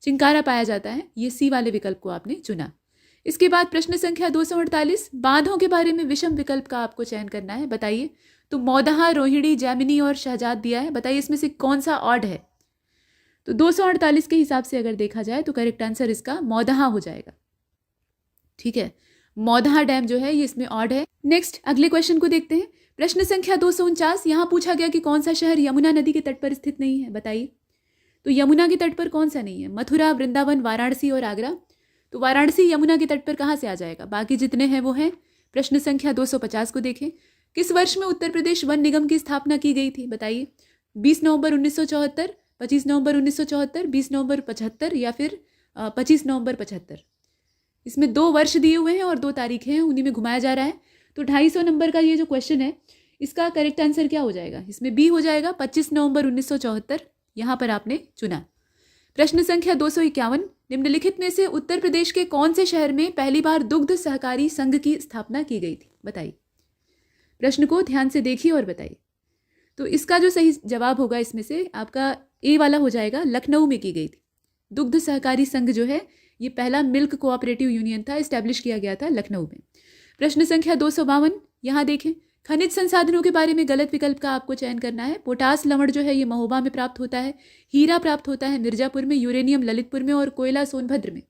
चिंकारा पाया जाता है। ये सी वाले विकल्प को आपने चुना। इसके बाद प्रश्न संख्या 248, बांधों के बारे में विषम विकल्प का आपको चयन करना है, बताइए। तो मौदहा, रोहिणी, जैमिनी और शहजाद दिया है, बताइए इसमें से कौन सा ऑड है? तो 248 के हिसाब से अगर देखा जाए तो करेक्ट आंसर इसका मौदहा हो जाएगा। ठीक है, मौदहा डैम जो है ये इसमें ऑड है। नेक्स्ट अगले क्वेश्चन को देखते हैं। प्रश्न संख्या 249, यहाँ पूछा गया कि कौन सा शहर यमुना नदी के तट पर स्थित नहीं है, बताइए। तो यमुना के तट पर कौन सा नहीं है? मथुरा, वृंदावन, वाराणसी और आगरा। तो वाराणसी यमुना के तट पर कहाँ से आ जाएगा? बाकी जितने हैं वो हैं। प्रश्न संख्या 250 को देखें। किस वर्ष में उत्तर प्रदेश वन निगम की स्थापना की गई थी, बताइए। 20 नवंबर 1974, 25 नवंबर 1974, 20 नवंबर 75 या फिर 25 नवंबर 75। इसमें 2 वर्ष दिए हुए हैं और 2 तारीखें हैं, उन्हीं में घुमाया जा रहा है। तो 250 नंबर का ये जो क्वेश्चन है, इसका करेक्ट आंसर क्या हो जाएगा? इसमें बी हो जाएगा, 25 नवंबर 1974 यहाँ पर आपने चुना। प्रश्न संख्या 251, निम्नलिखित में से उत्तर प्रदेश के कौन से शहर में पहली बार दुग्ध सहकारी संघ की स्थापना की गई थी? बताइए। प्रश्न को ध्यान से देखिए और बताइए। तो इसका जो सही जवाब होगा इसमें से आपका ए वाला हो जाएगा, लखनऊ में की गई थी। दुग्ध सहकारी संघ जो है ये पहला मिल्क कोऑपरेटिव यूनियन था, इस्टेब्लिश किया गया था लखनऊ में। प्रश्न संख्या 252, यहाँ देखें, खनिज संसाधनों के बारे में गलत विकल्प का आपको चयन करना है। पोटास लवण जो है ये महोबा में प्राप्त होता है, हीरा प्राप्त होता है मिर्जापुर में, यूरेनियम ललितपुर में और कोयला सोनभद्र में।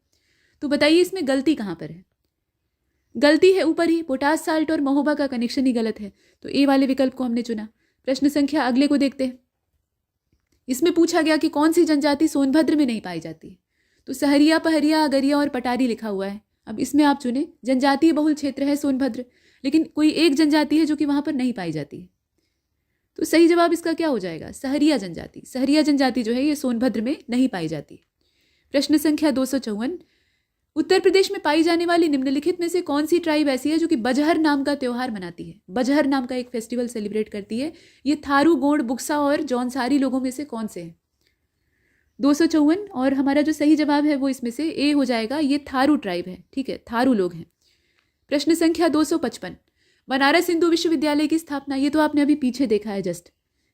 तो बताइए इसमें गलती कहाँ पर है? गलती है ऊपर ही, पोटास साल्ट और महोबा का कनेक्शन ही गलत है, तो ए वाले विकल्प को हमने चुना। प्रश्न संख्या अगले को देखते हैं। इसमें पूछा गया कि कौन सी जनजाति सोनभद्र में नहीं पाई जाती है? तो सहरिया, पहरिया, अगरिया और पटारी लिखा हुआ है। अब इसमें आप चुने, जनजातीय बहुल क्षेत्र है सोनभद्र, लेकिन कोई एक जनजाति है जो कि वहां पर नहीं पाई जाती है। तो सही जवाब इसका क्या हो जाएगा? सहरिया जनजाति। सहरिया जनजाति जो है ये सोनभद्र में नहीं पाई जाती। प्रश्न संख्या 254, उत्तर प्रदेश में पाई जाने वाली निम्नलिखित में से कौन सी ट्राइब ऐसी है जो कि बजहर नाम का त्योहार मनाती है? बजहर नाम का एक फेस्टिवल सेलिब्रेट करती है। ये थारू, गोंड, बुक्सा और जौनसारी लोगों में से कौन से हैं? 254, और हमारा जो सही जवाब है वो इसमें से ए हो जाएगा, ये थारू ट्राइब है। ठीक है, थारू लोग हैं। प्रश्न संख्या 255, बनारस हिंदू विश्वविद्यालय की स्थापना, ये तो आपने अभी पीछे देखा है जस्ट।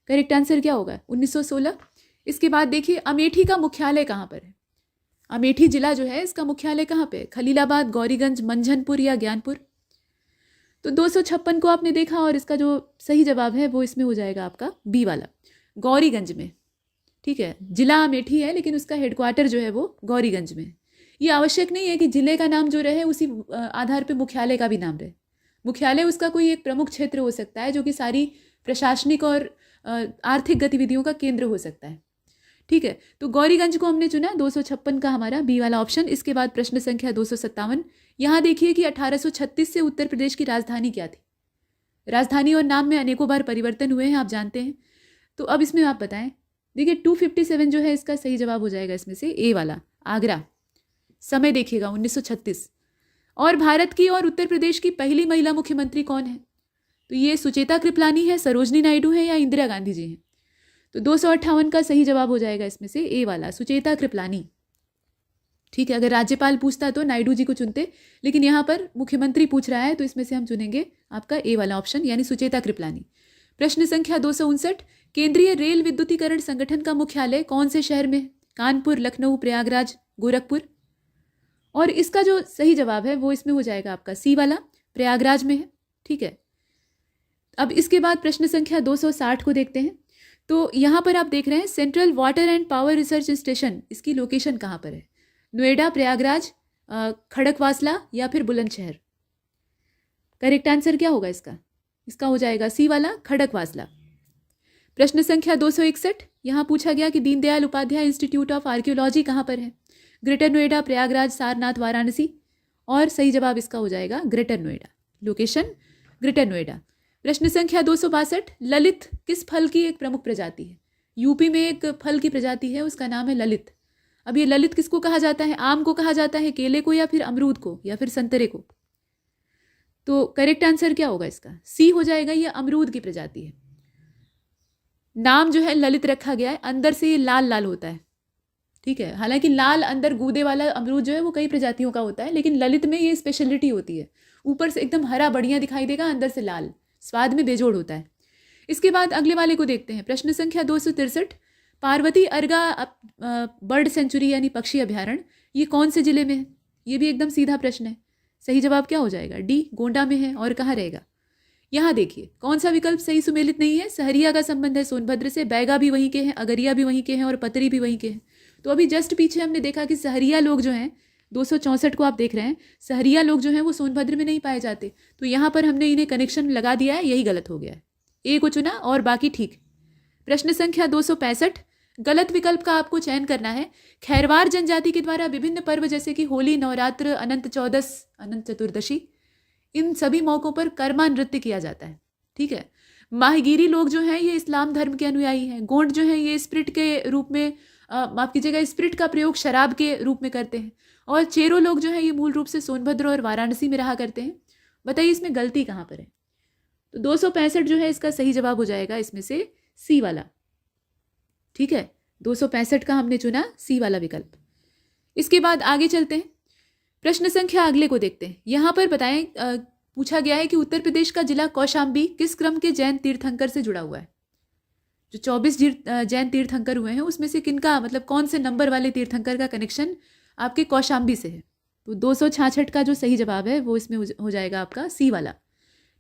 करेक्ट आंसर क्या होगा? 1916। इसके बाद देखिए, अमेठी का मुख्यालय कहाँ पर है? अमेठी जिला जो है इसका मुख्यालय कहाँ पे है? खलीलाबाद, गौरीगंज, मंझनपुर या ज्ञानपुर? तो 256 को आपने देखा और इसका जो सही जवाब है वो इसमें हो जाएगा आपका बी वाला, गौरीगंज में। ठीक है, जिला अमेठी है लेकिन उसका हेडक्वार्टर जो है वो गौरीगंज में। ये आवश्यक नहीं है कि जिले का नाम जो रहे उसी आधार पे मुख्यालय का भी नाम रहे। मुख्यालय उसका कोई एक प्रमुख क्षेत्र हो सकता है जो कि सारी प्रशासनिक और आर्थिक गतिविधियों का केंद्र हो सकता है। ठीक है, तो गौरीगंज को हमने चुना, 256 का हमारा बी वाला ऑप्शन। इसके बाद प्रश्न संख्या 257, यहाँ देखिए कि 1836 से उत्तर प्रदेश की राजधानी क्या थी? राजधानी और नाम में अनेकों बार परिवर्तन हुए हैं, आप जानते हैं। तो अब इसमें आप बताएं। देखिए 257 जो है इसका सही जवाब हो जाएगा इसमें से ए वाला, आगरा। समय देखिएगा 1936। और भारत की और उत्तर प्रदेश की पहली महिला मुख्यमंत्री कौन है? तो ये सुचेता कृपलानी है, सरोजनी नायडू है या इंदिरा गांधी जी हैं? तो 258 का सही जवाब हो जाएगा इसमें से ए वाला, सुचेता कृपलानी। ठीक है, अगर राज्यपाल पूछता तो नायडू जी को चुनते, लेकिन यहाँ पर मुख्यमंत्री पूछ रहा है तो इसमें से हम चुनेंगे आपका ए वाला ऑप्शन, यानी सुचेता कृपलानी। प्रश्न संख्या 259, केंद्रीय रेल विद्युतीकरण संगठन का मुख्यालय कौन से शहर में? कानपुर, लखनऊ, प्रयागराज, गोरखपुर? और इसका जो सही जवाब है वो इसमें हो जाएगा आपका सी वाला, प्रयागराज में है। ठीक है, अब इसके बाद प्रश्न संख्या 260 को देखते हैं। तो यहाँ पर आप देख रहे हैं central water and power research station, इसकी लोकेशन कहाँ पर है? नोएडा, प्रयागराज, खड़कवासला या फिर बुलंदशहर? करेक्ट आंसर क्या होगा इसका? इसका हो जाएगा सी वाला, खड़कवासला। प्रश्न संख्या 261, यहाँ पूछा गया कि Deendayal Upadhyaya institute of archaeology कहाँ पर है? ग्रेटर नोएडा, प्रयागराज, सारनाथ, वाराणसी? और सही जवाब इसका हो जाएगा greater Noida, location greater Noida. प्रश्न संख्या 262, ललित किस फल की एक प्रमुख प्रजाति है? यूपी में एक फल की प्रजाति है, उसका नाम है ललित। अब ये ललित किसको कहा जाता है? आम को कहा जाता है, केले को, या फिर अमरूद को, या फिर संतरे को? तो करेक्ट आंसर क्या होगा इसका? सी हो जाएगा, ये अमरूद की प्रजाति है। नाम जो है ललित रखा गया है, अंदर से ये लाल लाल होता है। ठीक है, हालांकि लाल अंदर गूदे वाला अमरूद जो है वो कई प्रजातियों का होता है, लेकिन ललित में ये स्पेशलिटी होती है। ऊपर से एकदम हरा बढ़िया दिखाई देगा, अंदर से लाल, स्वाद में बेजोड़ होता है। इसके बाद अगले वाले को देखते हैं। प्रश्न संख्या 263, पार्वती अर्गा बर्ड सेंचुरी यानी पक्षी अभ्यारण्य, ये कौन से जिले में है? ये भी एकदम सीधा प्रश्न है। सही जवाब क्या हो जाएगा? डी, गोंडा में है। और कहाँ रहेगा? यहाँ देखिए कौन सा विकल्प सही सुमेलित नहीं है। सहरिया का संबंध है सोनभद्र से, बैगा भी वहीं के हैं, अगरिया भी वहीं के हैं और पतरी भी वहीं के हैं। तो अभी जस्ट पीछे हमने देखा कि सहरिया लोग जो हैं, 264 को आप देख रहे हैं, सहरिया लोग जो हैं वो सोनभद्र में नहीं पाए जाते। तो यहाँ पर हमने इन्हें कनेक्शन लगा दिया है, यही गलत हो गया है। ए को चुना और बाकी ठीक। प्रश्न संख्या 265, गलत विकल्प का आपको चयन करना है। खैरवार जनजाति के द्वारा विभिन्न पर्व जैसे कि होली, नवरात्र, अनंत चौदस, अनंत चतुर्दशी, इन सभी मौकों पर कर्मा नृत्य किया जाता है। ठीक है, माहिगीरी लोग जो हैं ये इस्लाम धर्म के अनुयायी हैं। गोंड जो हैं ये स्पिरिट के रूप में माफ कीजिएगा, स्प्रिट का प्रयोग शराब के रूप में करते हैं। और चेरो लोग जो है ये मूल रूप से सोनभद्र और वाराणसी में रहा करते हैं। बताइए इसमें गलती कहाँ पर है? तो 265 जो है इसका सही जवाब हो जाएगा इसमें से सी वाला। ठीक है, 265 का हमने चुना सी वाला विकल्प। इसके बाद आगे चलते हैं, प्रश्न संख्या अगले को देखते हैं। यहाँ पर बताएं, पूछा गया है कि उत्तर प्रदेश का जिला कौशाम्बी किस क्रम के जैन तीर्थंकर से जुड़ा हुआ है? जो 24 जैन तीर्थंकर हुए हैं उसमें से किनका, मतलब कौन से नंबर वाले तीर्थंकर का कनेक्शन आपके कौशाम्बी से है? तो 266 का जो सही जवाब है वो इसमें हो जाएगा आपका सी वाला।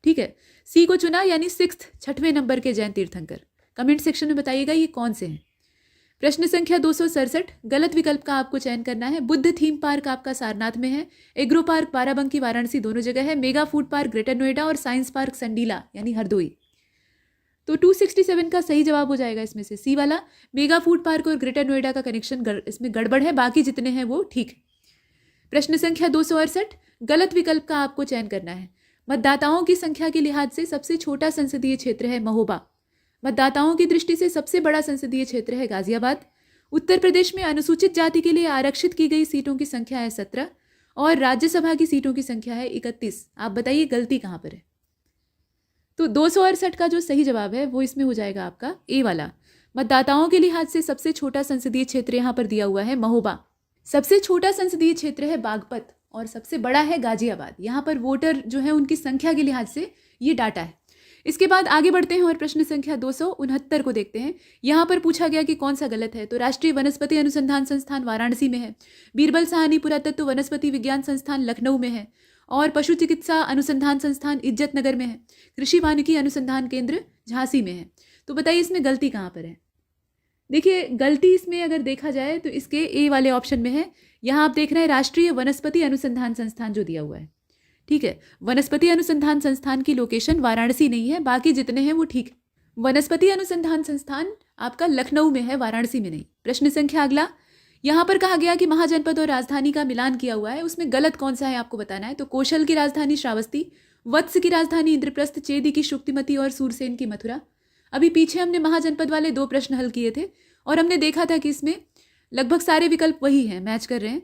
ठीक है, सी को चुना, यानी 6th 6वें नंबर के जैन तीर्थंकर। कमेंट सेक्शन में बताइएगा ये कौन से हैं। प्रश्न संख्या 267, गलत विकल्प का आपको चयन करना है। बुद्ध थीम पार्क आपका सारनाथ में है, एग्रो पार्क बाराबंकी वाराणसी दोनों जगह है, mega food park greater Noida और साइंस पार्क संडीला यानी हरदोई। तो 267 का सही जवाब हो जाएगा इसमें से सी वाला। मेगा फूड पार्क और ग्रेटर नोएडा का कनेक्शन इसमें गड़बड़ है, बाकी जितने हैं वो ठीक है। प्रश्न संख्या 268, गलत विकल्प का आपको चयन करना है। मतदाताओं की संख्या के लिहाज से सबसे छोटा संसदीय क्षेत्र है महोबा, मतदाताओं की दृष्टि से सबसे बड़ा संसदीय क्षेत्र है गाजियाबाद, उत्तर प्रदेश में अनुसूचित जाति के लिए आरक्षित की गई सीटों की संख्या है 17 और राज्यसभा की सीटों की संख्या है 31। आप बताइए गलती कहाँ पर है? तो 268 का जो सही जवाब है वो इसमें हो जाएगा आपका ए वाला। मतदाताओं के लिहाज से सबसे छोटा संसदीय क्षेत्र यहाँ पर दिया हुआ है महोबा, सबसे छोटा संसदीय क्षेत्र है बागपत और सबसे बड़ा है गाजियाबाद। यहाँ पर वोटर जो है उनकी संख्या के लिहाज से ये डाटा है। इसके बाद आगे बढ़ते हैं और प्रश्न संख्या 269 को देखते हैं। यहाँ पर पूछा गया कि कौन सा गलत है। तो राष्ट्रीय वनस्पति अनुसंधान संस्थान वाराणसी में है, बीरबल साहनी पुरातत्व वनस्पति विज्ञान संस्थान लखनऊ में है और पशु चिकित्सा अनुसंधान संस्थान इज्जत नगर में है, कृषि वानिकी अनुसंधान केंद्र झांसी में है। तो बताइए इसमें गलती कहाँ पर है? देखिए गलती इसमें अगर देखा जाए तो इसके ए वाले ऑप्शन में है। यहाँ आप देख रहे हैं राष्ट्रीय वनस्पति अनुसंधान संस्थान जो दिया हुआ है। ठीक है, वनस्पति अनुसंधान संस्थान की लोकेशन वाराणसी नहीं है, बाकी जितने हैं वो ठीक है। वनस्पति अनुसंधान संस्थान आपका लखनऊ में है, वाराणसी में नहीं। प्रश्न संख्या अगला, यहाँ पर कहा गया कि महाजनपद और राजधानी का मिलान किया हुआ है, उसमें गलत कौन सा है आपको बताना है। तो कौशल की राजधानी श्रावस्ती, वत्स की राजधानी इंद्रप्रस्थ, चेदी की शुक्तिमती और सूरसेन की मथुरा। अभी पीछे हमने महाजनपद वाले 2 प्रश्न हल किए थे और हमने देखा था कि इसमें लगभग सारे विकल्प वही हैं, मैच कर रहे हैं।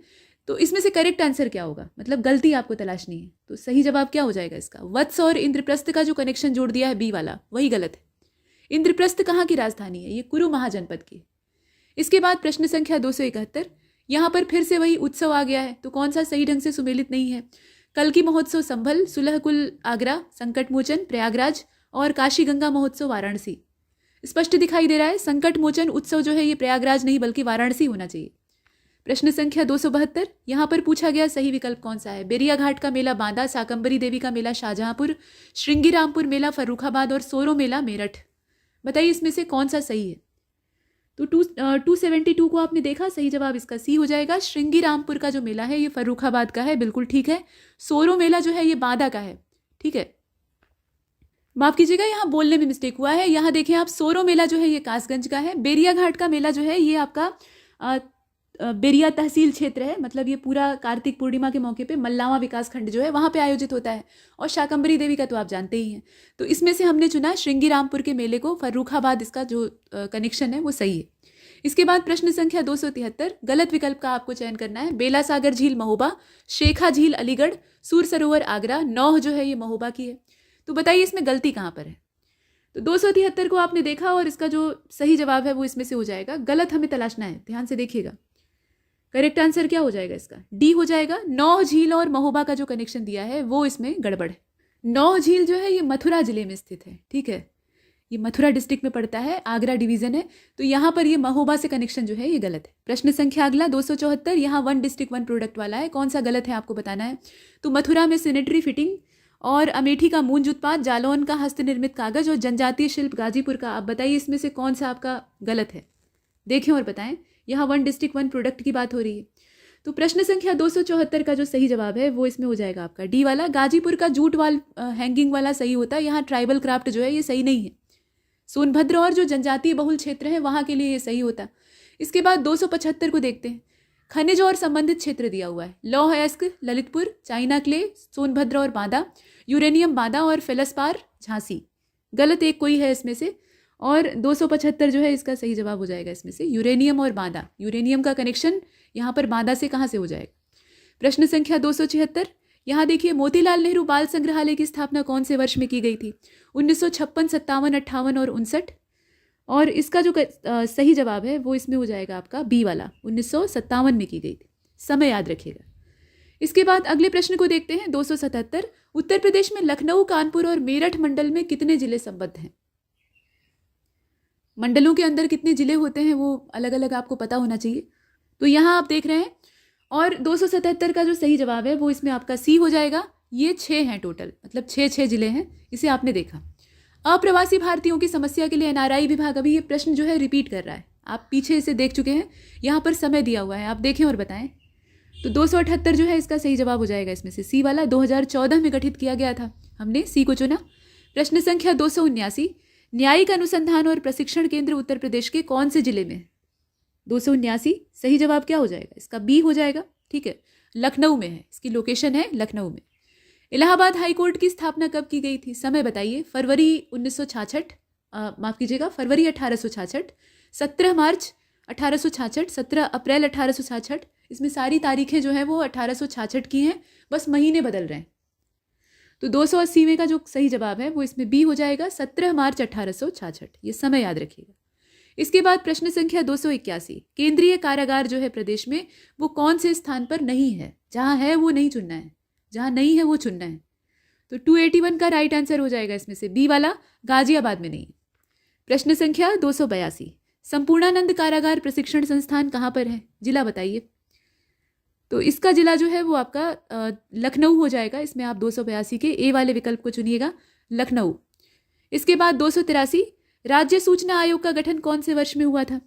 तो इसमें से करेक्ट आंसर क्या होगा, मतलब गलती आपको तलाशनी है। तो सही जवाब क्या हो जाएगा इसका? वत्स और इंद्रप्रस्थ का जो कनेक्शन जोड़ दिया है बी वाला, वही गलत है। इंद्रप्रस्थ कहाँ की राजधानी है? ये कुरु महाजनपद की। इसके बाद प्रश्न संख्या 271, यहाँ पर फिर से वही उत्सव आ गया है, तो कौन सा सही ढंग से सुमेलित नहीं है? कल्की महोत्सव संभल, सुलहकुल आगरा, संकट मोचन प्रयागराज और काशी गंगा महोत्सव वाराणसी। स्पष्ट दिखाई दे रहा है संकट मोचन उत्सव जो है ये प्रयागराज नहीं बल्कि वाराणसी होना चाहिए। प्रश्न संख्या 272, यहाँ पर पूछा गया सही विकल्प कौन सा है? बेरिया घाट का मेला बांदा, साकंबरी देवी का मेला शाहजहांपुर, श्रृंगीरामपुर मेला फर्रुखाबाद और सोरो मेला मेरठ। बताइए इसमें से कौन सा सही है? तो 272 को आपने देखा, सही जवाब इसका सी हो जाएगा। श्रृंगीरामपुर का जो मेला है ये फर्रुखाबाद का है, बिल्कुल ठीक है। सोरो मेला जो है ये बांदा का है। ठीक है, माफ कीजिएगा यहाँ बोलने में मिस्टेक हुआ है। यहाँ देखें आप, सोरो मेला जो है ये कासगंज का है, बेरिया घाट का मेला जो है ये आपका बेरिया तहसील क्षेत्र है, मतलब ये पूरा कार्तिक पूर्णिमा के मौके पे मल्लावा विकास खंड जो है वहाँ पे आयोजित होता है। और शाकंबरी देवी का तो आप जानते ही हैं। तो इसमें से हमने चुना श्रृंगीरामपुर के मेले को, फर्रुखाबाद इसका जो कनेक्शन है वो सही है। इसके बाद प्रश्न संख्या 273, गलत विकल्प का आपको चयन करना है। बेला सागर झील महोबा, शेखा झील अलीगढ़, सूर सरोवर आगरा, नौह जो है ये महोबा की है। तो बताइए इसमें गलती कहाँ पर है? तो 273 को आपने देखा और इसका जो सही जवाब है वो इसमें से हो जाएगा। गलत हमें तलाशना है, ध्यान से देखिएगा। करेक्ट आंसर क्या हो जाएगा इसका? डी हो जाएगा। नौह झील और महोबा का जो कनेक्शन दिया है वो इसमें गड़बड़ है। नौह झील जो है ये मथुरा जिले में स्थित है। ठीक है, ये मथुरा डिस्ट्रिक्ट में पड़ता है, आगरा डिवीजन है। तो यहाँ पर ये महोबा से कनेक्शन जो है ये गलत है। प्रश्न संख्या अगला 274, यहाँ 1 डिस्ट्रिक्ट 1 प्रोडक्ट वाला है, कौन सा गलत है आपको बताना है। तो मथुरा में सैनिटरी फिटिंग और अमेठी का मूंज उत्पाद, जालौन का हस्त निर्मित कागज और जनजातीय शिल्प गाजीपुर का। आप बताइए इसमें से कौन सा आपका गलत है? देखें और बताएं। यहाँ 1 डिस्ट्रिक्ट 1 प्रोडक्ट की बात हो रही है। तो प्रश्न संख्या 274 का जो सही जवाब है वो इसमें हो जाएगा आपका डी वाला। गाजीपुर का जूट वाल हैंगिंग वाला सही होता है। यहाँ ट्राइबल क्राफ्ट जो है ये सही नहीं है। सोनभद्र और जो जनजातीय बहुल क्षेत्र है वहाँ के लिए ये सही होता। इसके बाद 275 को देखते हैं। खनिज और संबंधित क्षेत्र दिया हुआ है। लौह अयस्क ललितपुर, चाइना क्ले सोनभद्र और बांदा, यूरेनियम बांदा और फेलस्पार झांसी। गलत एक कोई है इसमें से। और 275 जो है इसका सही जवाब हो जाएगा इसमें से यूरेनियम और बांदा। यूरेनियम का कनेक्शन यहाँ पर बांदा से कहाँ से हो जाएगा। प्रश्न संख्या 276, यहाँ देखिए मोतीलाल नेहरू बाल संग्रहालय की स्थापना कौन से वर्ष में की गई थी। 1956, 57, 58 और 59। और इसका जो सही जवाब है वो इसमें हो जाएगा आपका बी वाला, 1957 में की गई थी। समय याद रखिएगा। इसके बाद अगले प्रश्न को देखते हैं 277। उत्तर प्रदेश में लखनऊ, कानपुर और मेरठ मंडल में कितने जिले संबद्ध हैं। मंडलों के अंदर कितने जिले होते हैं वो अलग अलग आपको पता होना चाहिए। तो यहाँ आप देख रहे हैं, और 277 का जो सही जवाब है वो इसमें आपका सी हो जाएगा। ये 6 हैं टोटल, मतलब 6 जिले हैं, इसे आपने देखा। अप्रवासी भारतीयों की समस्या के लिए एनआरआई विभाग, अभी ये प्रश्न जो है रिपीट कर रहा है, आप पीछे इसे देख चुके हैं, यहाँ पर समय दिया हुआ है, आप देखें और बताएं। तो 278 जो है इसका सही जवाब हो जाएगा इसमें से सी वाला। 2014 में गठित किया गया था, हमने सी को चुना। प्रश्न संख्या 279, न्यायिक अनुसंधान और प्रशिक्षण केंद्र उत्तर प्रदेश के कौन से जिले में है। 279 सही जवाब क्या हो जाएगा इसका, बी हो जाएगा। ठीक है, लखनऊ में है, इसकी लोकेशन है लखनऊ में। इलाहाबाद हाईकोर्ट की स्थापना कब की गई थी, समय बताइए। फरवरी 1966, माफ कीजिएगा, फरवरी 1866, 17 मार्च 1866, 17 अप्रैल 1866। इसमें सारी तारीखें जो हैं वो 1866 की हैं, बस महीने बदल रहे हैं। तो 280वें का जो सही जवाब है वो इसमें बी हो जाएगा, 17 मार्च 1866। ये समय याद रखिएगा। इसके बाद प्रश्न संख्या 281, केंद्रीय कारागार जो है प्रदेश में वो कौन से स्थान पर नहीं है। जहाँ है वो नहीं चुनना है, जहाँ नहीं है वो चुनना है। तो 281 का राइट आंसर हो जाएगा इसमें से बी वाला, गाजियाबाद में नहीं है। प्रश्न संख्या 282, संपूर्णानंद कारागार प्रशिक्षण संस्थान कहाँ पर है, जिला बताइए। तो इसका जिला जो है वो आपका लखनऊ हो जाएगा। इसमें आप 282 के ए वाले विकल्प को चुनिएगा, लखनऊ। इसके बाद 283, राज्य सूचना आयोग का गठन कौन से वर्ष में हुआ था।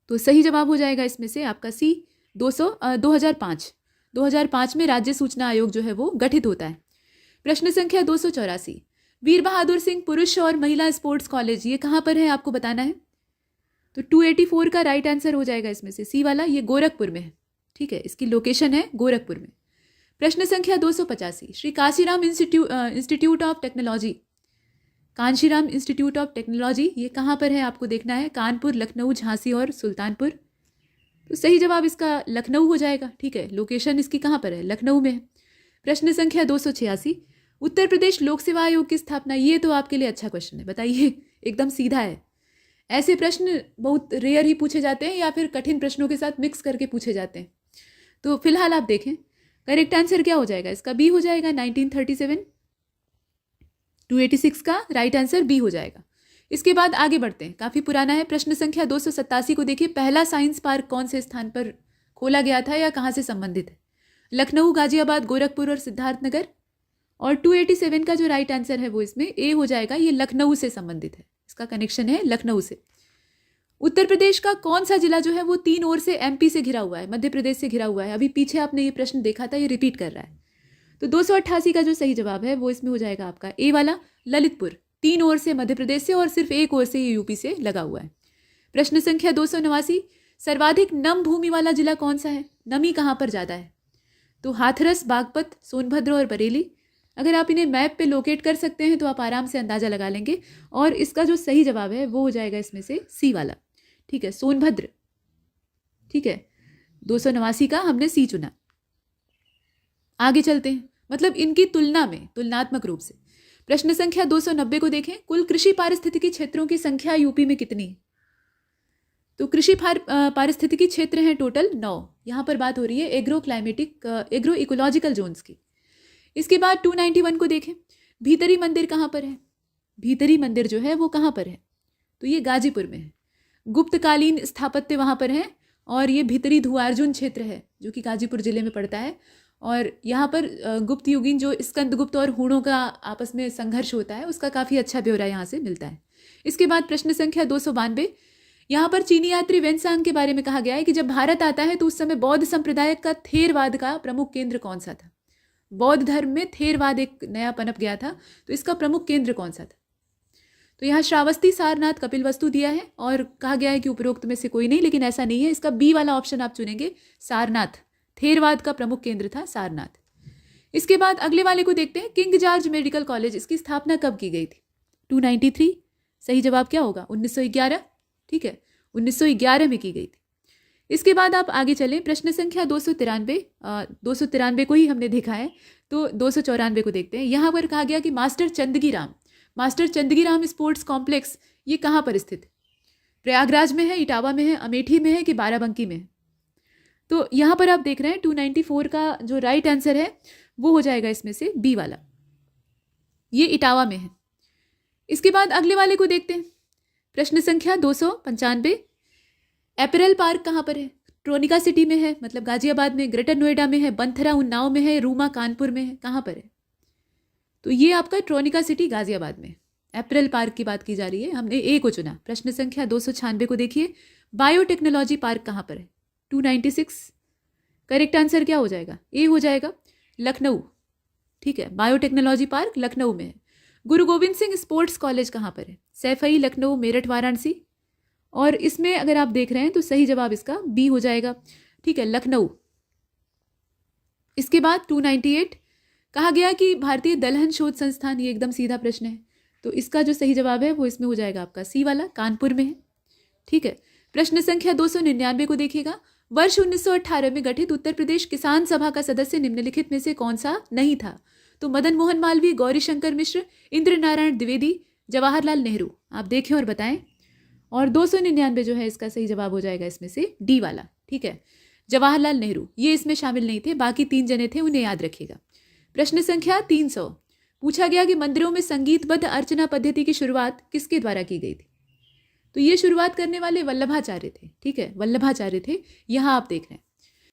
तो सही जवाब हो जाएगा इसमें से आपका सी, 2005। 2005 में राज्य सूचना आयोग जो है वो गठित होता है। प्रश्न संख्या 284, वीर बहादुर सिंह पुरुष और महिला स्पोर्ट्स कॉलेज ये कहाँ पर है आपको बताना है। तो 284 का राइट आंसर हो जाएगा इसमें से सी वाला, ये गोरखपुर में है। ठीक है, इसकी लोकेशन है गोरखपुर में। प्रश्न संख्या 285, Shri Kanshiram institute of technology, Kanshiram institute of technology ये कहाँ पर है आपको देखना है। कानपुर, लखनऊ, झांसी और सुल्तानपुर। तो सही जवाब इसका लखनऊ हो जाएगा। ठीक है, लोकेशन इसकी कहाँ पर है, लखनऊ में है। प्रश्न संख्या 286, उत्तर प्रदेश लोक सेवा आयोग की स्थापना, ये तो आपके लिए अच्छा क्वेश्चन है, बताइए, एकदम सीधा है। ऐसे प्रश्न बहुत रेयर ही पूछे जाते हैं या फिर कठिन प्रश्नों के साथ मिक्स करके पूछे जाते हैं। तो फिलहाल आप देखें, करेक्ट आंसर क्या हो जाएगा इसका, बी हो जाएगा, 1937। 286 का राइट आंसर बी हो जाएगा। इसके बाद आगे बढ़ते हैं, काफ़ी पुराना है। प्रश्न संख्या 287 को देखिए, पहला साइंस पार्क कौन से स्थान पर खोला गया था या कहाँ से संबंधित है। लखनऊ, गाजियाबाद, गोरखपुर और सिद्धार्थनगर। और 287 का जो राइट आंसर है वो इसमें ए हो जाएगा, ये लखनऊ से संबंधित है, इसका कनेक्शन है लखनऊ से। उत्तर प्रदेश का कौन सा जिला जो है वो 3 ओर से एमपी से घिरा हुआ है, मध्य प्रदेश से घिरा हुआ है। अभी पीछे आपने ये प्रश्न देखा था, ये रिपीट कर रहा है। तो 288 का जो सही जवाब है वो इसमें हो जाएगा आपका ए वाला, ललितपुर। 3 ओर से मध्य प्रदेश से और सिर्फ 1 ओर से ये यूपी से लगा हुआ है। प्रश्न संख्या 289, सर्वाधिक नम भूमि वाला जिला कौन सा है, नमी कहाँ पर ज़्यादा है। तो हाथरस, बागपत, सोनभद्र और बरेली। अगर आप इन्हें मैप पे लोकेट कर सकते हैं तो आप आराम से अंदाज़ा लगा लेंगे। और इसका जो सही जवाब है वो हो जाएगा इसमें से सी वाला। ठीक है, सोनभद्र। ठीक है, 289 का हमने सी चुना। आगे चलते हैं, मतलब इनकी तुलना में, तुलनात्मक रूप से। प्रश्न संख्या 290 को देखें, कुल कृषि पारिस्थितिकी क्षेत्रों की संख्या यूपी में कितनी है। तो कृषि पारिस्थितिकी क्षेत्र हैं टोटल 9। यहाँ पर बात हो रही है एग्रो इकोलॉजिकल जोन्स की। इसके बाद 291 को देखें, भीतरी मंदिर कहाँ पर है। भीतरी मंदिर जो है वो कहाँ पर है, तो ये गाजीपुर में है। गुप्तकालीन स्थापत्य वहाँ पर है और ये भीतरी धुआर्जुन क्षेत्र है जो कि गाजीपुर जिले में पड़ता है। और यहाँ पर गुप्त युगीन जो स्कंदगुप्त और हूणों का आपस में संघर्ष होता है उसका काफ़ी अच्छा ब्यौरा यहाँ से मिलता है। इसके बाद प्रश्न संख्या 292, यहाँ पर चीनी यात्री वेनसांग के बारे में कहा गया है कि जब भारत आता है तो उस समय बौद्ध संप्रदाय का थेरवाद का प्रमुख केंद्र कौन सा था। बौद्ध धर्म में थेरवाद एक नया पनप गया था, तो इसका प्रमुख केंद्र कौन सा था। तो यहाँ श्रावस्ती, सारनाथ, कपिलवस्तु दिया है और कहा गया है कि उपरोक्त में से कोई नहीं, लेकिन ऐसा नहीं है। इसका बी वाला ऑप्शन आप चुनेंगे, सारनाथ। थेरवाद का प्रमुख केंद्र था सारनाथ। इसके बाद अगले वाले को देखते हैं, किंग जॉर्ज मेडिकल कॉलेज, इसकी स्थापना कब की गई थी। 293, सही जवाब क्या होगा? 1911। ठीक है, 1911 में की गई थी। इसके बाद आप आगे चलें, प्रश्न संख्या 293 को ही हमने देखा है, तो 294 को देखते हैं। यहाँ पर कहा गया कि master Chandgi Ram sports complex ये कहाँ पर स्थित है? प्रयागराज में है, इटावा में है, अमेठी में है कि बाराबंकी में है? तो यहाँ पर आप देख रहे हैं 294 का जो राइट आंसर है वो हो जाएगा इसमें से बी वाला, ये इटावा में है। इसके बाद अगले वाले को देखते हैं, प्रश्न संख्या 295, एपरल पार्क कहाँ पर है? ट्रोनिका सिटी में है, मतलब गाजियाबाद में, ग्रेटर नोएडा में है, बंथरा उन्नाव में है, रूमा कानपुर में है, कहाँ पर है? तो ये आपका ट्रोनिका सिटी गाजियाबाद में। एपरल पार्क की बात की जा रही है, हमने ए को चुना। प्रश्न संख्या 296 को देखिए, बायोटेक्नोलॉजी पार्क कहाँ पर है? 296, करेक्ट आंसर क्या हो जाएगा? ए हो जाएगा, लखनऊ। ठीक है, बायोटेक्नोलॉजी पार्क लखनऊ में है। गुरु गोविंद सिंह स्पोर्ट्स कॉलेज कहाँ पर है? सैफई, लखनऊ, मेरठ, वाराणसी। और इसमें अगर आप देख रहे हैं तो सही जवाब इसका बी हो जाएगा। ठीक है, लखनऊ। इसके बाद 298 कहा गया कि भारतीय दलहन शोध संस्थान, ये एकदम सीधा प्रश्न है, तो इसका जो सही जवाब है वो इसमें हो जाएगा आपका सी वाला, कानपुर में है। ठीक है, प्रश्न संख्या 299 को देखिएगा, वर्ष 1918 में गठित उत्तर प्रदेश किसान सभा का सदस्य निम्नलिखित में से कौन सा नहीं था? तो मदन मोहन मालवीय, गौरीशंकर मिश्र, इंद्र नारायण द्विवेदी, जवाहरलाल नेहरू। आप देखें और बताएं। और 299 जो है इसका सही जवाब हो जाएगा इसमें से डी वाला। ठीक है, जवाहरलाल नेहरू ये इसमें शामिल नहीं थे, बाकी 3 जने थे, उन्हें याद रखिएगा। प्रश्न संख्या 300 पूछा गया कि मंदिरों में संगीतबद्ध अर्चना पद्धति की शुरुआत किसके द्वारा की गई थी? तो ये शुरुआत करने वाले वल्लभाचार्य थे। ठीक है, वल्लभाचार्य थे, यहाँ आप देख रहे हैं।